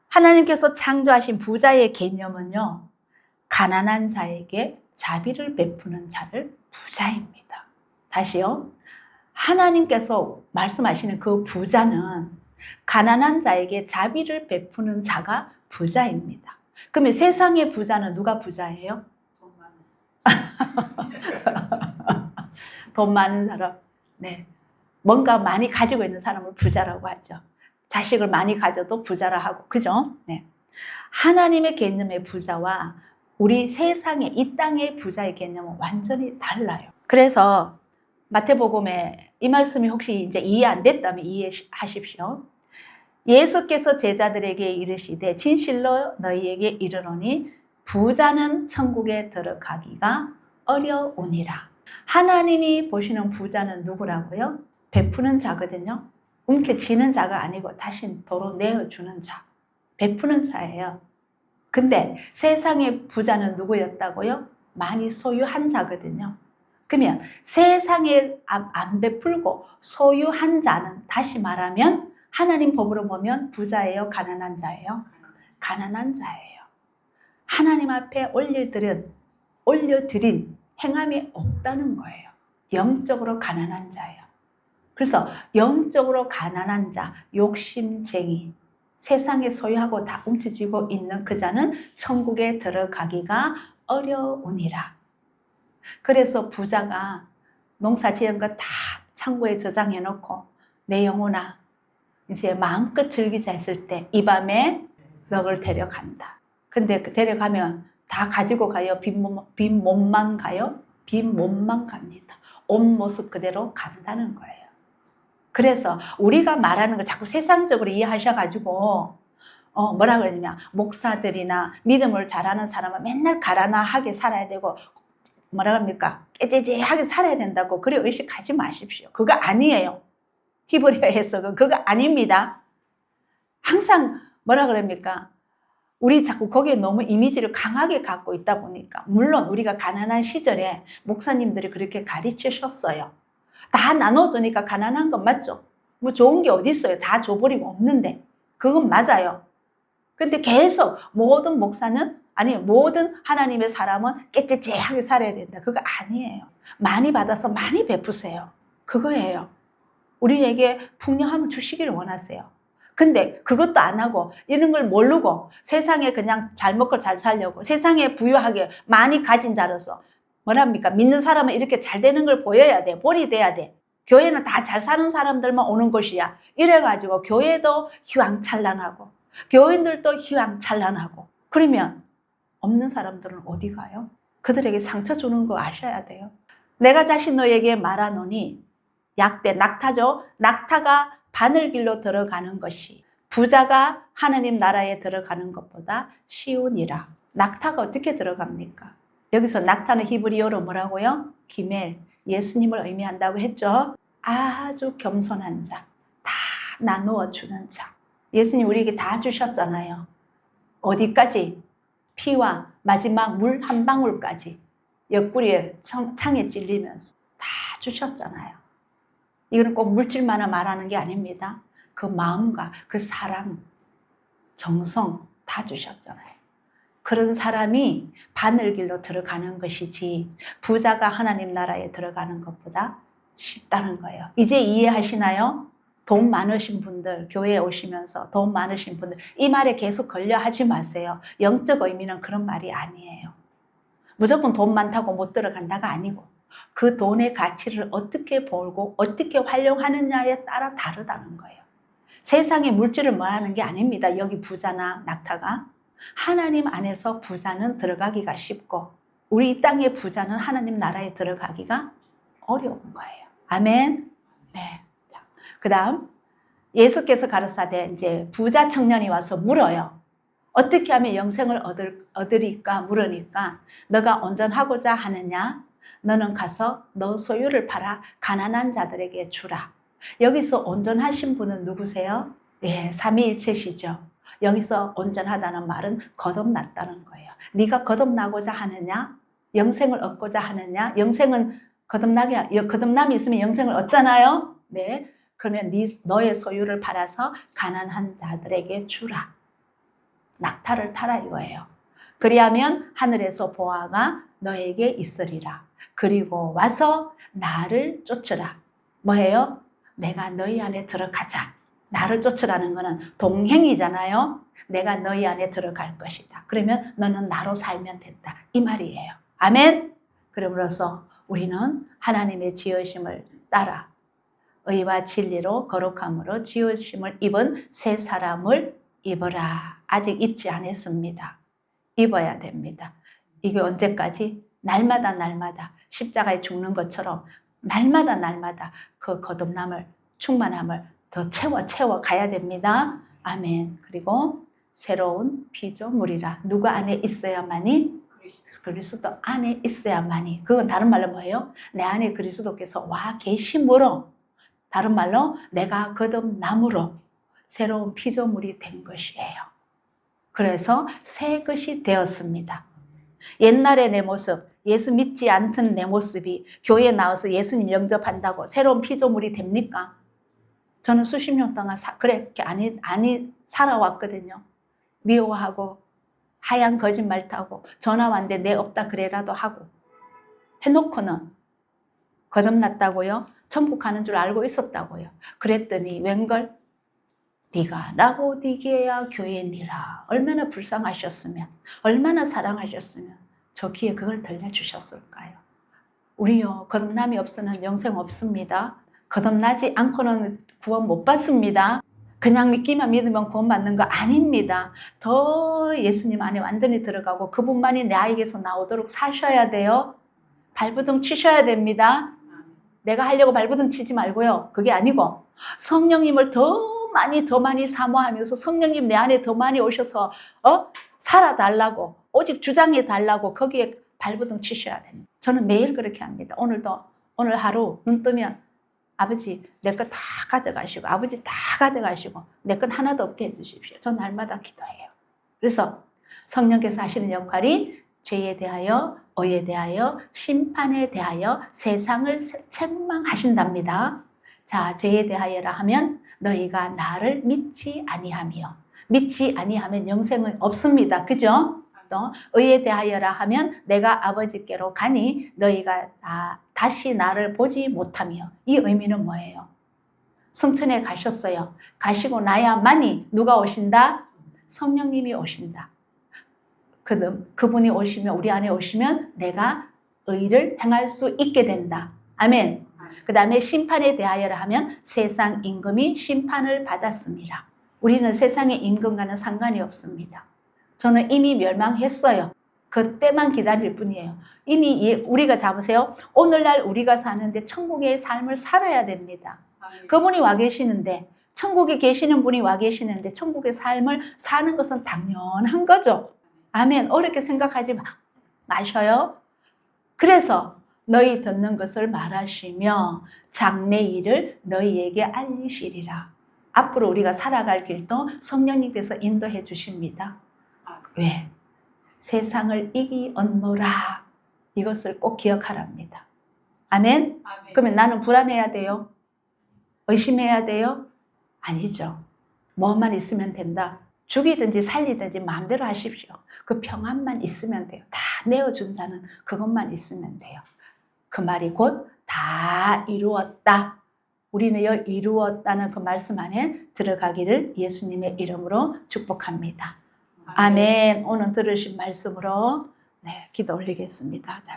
하나님께서 창조하신 부자의 개념은요, 가난한 자에게 자비를 베푸는 자를 부자입니다. 다시요. 하나님께서 말씀하시는 그 부자는 가난한 자에게 자비를 베푸는 자가 부자입니다. 그러면 세상의 부자는 누가 부자예요? 돈 많은 사람. 네. 뭔가 많이 가지고 있는 사람을 부자라고 하죠. 자식을 많이 가져도 부자라 하고, 그죠? 네. 하나님의 개념의 부자와 우리 세상의 이 땅의 부자의 개념은 완전히 달라요. 그래서 마태복음에 이 말씀이 혹시 이제 이해 안 됐다면 이해하십시오. 예수께서 제자들에게 이르시되 진실로 너희에게 이르노니 부자는 천국에 들어가기가 어려우니라. 하나님이 보시는 부자는 누구라고요? 베푸는 자거든요. 움켜쥐는 자가 아니고 다시 도로 내어주는 자. 베푸는 자예요. 근데 세상의 부자는 누구였다고요? 많이 소유한 자거든요. 그러면 세상에 안 베풀고 소유한 자는 다시 말하면 하나님 법으로 보면 부자예요? 가난한 자예요? 가난한 자예요. 하나님 앞에 올려드린 행함이 없다는 거예요. 영적으로 가난한 자예요. 그래서 영적으로 가난한 자, 욕심쟁이, 세상에 소유하고 다 훔쳐지고 있는 그 자는 천국에 들어가기가 어려우니라. 그래서 부자가 농사 지은 거 다 창고에 저장해 놓고 내 영혼아 이제 마음껏 즐기자 했을 때 이 밤에 너를 데려간다. 근데 데려가면 다 가지고 가요? 빈 몸만 가요? 빈 몸만 갑니다. 온 모습 그대로 간다는 거예요. 그래서 우리가 말하는 거 자꾸 세상적으로 이해하셔가지고 뭐라 그러냐면 목사들이나 믿음을 잘하는 사람은 맨날 가라나하게 살아야 되고 뭐라 합니까? 깨재재하게 살아야 된다고 그래 의식하지 마십시오. 그거 아니에요. 히브리어 해석은 그거 아닙니다. 항상 뭐라 그럽니까? 우리 자꾸 거기에 너무 이미지를 강하게 갖고 있다 보니까 물론 우리가 가난한 시절에 목사님들이 그렇게 가르치셨어요. 다 나눠주니까 가난한 건 맞죠? 뭐 좋은 게 어디 있어요? 다 줘버리고 없는데 그건 맞아요. 근데 계속 모든 목사는 아니 모든 하나님의 사람은 깨끗하게 살아야 된다. 그거 아니에요. 많이 받아서 많이 베푸세요. 그거예요. 우리에게 풍요함을 주시기를 원하세요. 근데 그것도 안 하고 이런 걸 모르고 세상에 그냥 잘 먹고 잘 살려고 세상에 부유하게 많이 가진 자로서 뭐랍니까? 믿는 사람은 이렇게 잘 되는 걸 보여야 돼. 본이 돼야 돼. 교회는 다 잘 사는 사람들만 오는 곳이야. 이래가지고 교회도 휘황찬란하고 교인들도 휘황찬란하고 그러면 없는 사람들은 어디 가요? 그들에게 상처 주는 거 아셔야 돼요. 내가 다시 너에게 말하노니 약대, 낙타죠. 낙타가 바늘길로 들어가는 것이 부자가 하나님 나라에 들어가는 것보다 쉬우니라. 낙타가 어떻게 들어갑니까? 여기서 낙타는 히브리어로 뭐라고요? 기멜, 예수님을 의미한다고 했죠. 아주 겸손한 자, 다 나누어 주는 자. 예수님 우리에게 다 주셨잖아요. 어디까지? 피와 마지막 물 한 방울까지 옆구리에 창에 찔리면서 다 주셨잖아요. 이거는 꼭 물질만을 말하는 게 아닙니다. 그 마음과 그 사랑, 정성 다 주셨잖아요. 그런 사람이 바늘길로 들어가는 것이지 부자가 하나님 나라에 들어가는 것보다 쉽다는 거예요. 이제 이해하시나요? 돈 많으신 분들, 교회에 오시면서 돈 많으신 분들 이 말에 계속 걸려 하지 마세요. 영적 의미는 그런 말이 아니에요. 무조건 돈 많다고 못 들어간다가 아니고 그 돈의 가치를 어떻게 벌고 어떻게 활용하느냐에 따라 다르다는 거예요. 세상의 물질을 말하는 게 아닙니다. 여기 부자나 낙타가. 하나님 안에서 부자는 들어가기가 쉽고 우리 이 땅의 부자는 하나님 나라에 들어가기가 어려운 거예요. 아멘. 네. 그 다음 예수께서 가르사대 이제 부자 청년이 와서 물어요. 어떻게 하면 영생을 얻으리까 물으니까 너가 온전하고자 하느냐? 너는 가서 너 소유를 팔아 가난한 자들에게 주라. 여기서 온전하신 분은 누구세요? 예, 삼위일체시죠. 여기서 온전하다는 말은 거듭났다는 거예요. 네가 거듭나고자 하느냐? 영생을 얻고자 하느냐? 영생은 거듭남이 있으면 영생을 얻잖아요. 네, 그러면 너의 소유를 팔아서 가난한 자들에게 주라. 낙타를 타라 이거예요. 그리하면 하늘에서 보화가 너에게 있으리라. 그리고 와서 나를 쫓으라. 뭐예요? 내가 너희 안에 들어가자. 나를 쫓으라는 거는 동행이잖아요. 내가 너희 안에 들어갈 것이다. 그러면 너는 나로 살면 된다. 이 말이에요. 아멘. 그러므로서 우리는 하나님의 지으심을 따라 의와 진리로 거룩함으로 지으심을 입은 새 사람을 입어라. 아직 입지 않았습니다. 입어야 됩니다. 이게 언제까지? 날마다 날마다 십자가에 죽는 것처럼 날마다 그 거듭남을 충만함을 더 채워 가야 됩니다. 아멘. 그리고 새로운 피조물이라. 누구 안에 있어야만이? 그리스도 안에 있어야만이. 그건 다른 말로 뭐예요? 내 안에 그리스도께서 와 계심으로, 다른 말로 내가 거듭남으로 새로운 피조물이 된 것이에요. 그래서 새 것이 되었습니다. 옛날의 내 모습, 예수 믿지 않던 내 모습이 교회에 나와서 예수님 영접한다고 새로운 피조물이 됩니까? 저는 수십 년 동안 그렇게 아니 살아왔거든요. 미워하고 하얀 거짓말도 하고 전화 왔는데 내 없다 그래라도 하고 해놓고는 거듭났다고요? 천국 가는 줄 알고 있었다고요. 그랬더니 웬걸? 네가 라오디게아 교회니라. 얼마나 불쌍하셨으면, 얼마나 사랑하셨으면 저 귀에 그걸 들려주셨을까요? 우리요, 거듭남이 없으면 영생 없습니다. 거듭나지 않고는 구원 못 받습니다. 그냥 믿기만 믿으면 구원받는 거 아닙니다. 더 예수님 안에 완전히 들어가고 그분만이 나에게서 나오도록 사셔야 돼요. 발버둥 치셔야 됩니다. 내가 하려고 발버둥 치지 말고요. 그게 아니고 성령님을 더 많이 사모하면서 성령님 내 안에 더 많이 오셔서 살아달라고 오직 주장해 달라고 거기에 발버둥 치셔야 됩니다. 저는 매일 그렇게 합니다. 오늘 하루 눈 뜨면 아버지 내 거 다 가져가시고 아버지 다 가져가시고 내 건 하나도 없게 해주십시오. 전 날마다 기도해요. 그래서 성령께서 하시는 역할이 죄에 대하여 의에 대하여 심판에 대하여 세상을 책망하신답니다. 자, 죄에 대하여라 하면 너희가 나를 믿지 아니하면 영생은 없습니다. 그죠? 또 의에 대하여라 하면 내가 아버지께로 가니 너희가 다시 나를 보지 못하며, 이 의미는 뭐예요? 성천에 가셨어요. 가시고 나야만이 누가 오신다? 성령님이 오신다. 그분이 오시면, 우리 안에 오시면 내가 의를 행할 수 있게 된다. 아멘. 그 다음에 심판에 대하여라 하면 세상 임금이 심판을 받았습니다. 우리는 세상의 임금과는 상관이 없습니다. 저는 이미 멸망했어요. 그때만 기다릴 뿐이에요. 이미 우리가 잡으세요. 오늘날 우리가 사는데 천국의 삶을 살아야 됩니다. 그분이 와 계시는데, 천국에 계시는 분이 와 계시는데 천국의 삶을 사는 것은 당연한 거죠. 아멘. 어렵게 생각하지 마셔요. 그래서 너희 듣는 것을 말하시며 장래 일을 너희에게 알리시리라. 앞으로 우리가 살아갈 길도 성령님께서 인도해 주십니다. 왜? 세상을 이기었노라. 이것을 꼭 기억하랍니다. 아멘? 그러면 나는 불안해야 돼요? 의심해야 돼요? 아니죠. 뭐만 있으면 된다. 죽이든지 살리든지 마음대로 하십시오. 그 평안만 있으면 돼요. 다 내어준 자는 그것만 있으면 돼요. 그 말이 곧 다 이루었다. 우리는 이루었다는 그 말씀 안에 들어가기를 예수님의 이름으로 축복합니다. 아멘. 오늘 들으신 말씀으로 기도 올리겠습니다.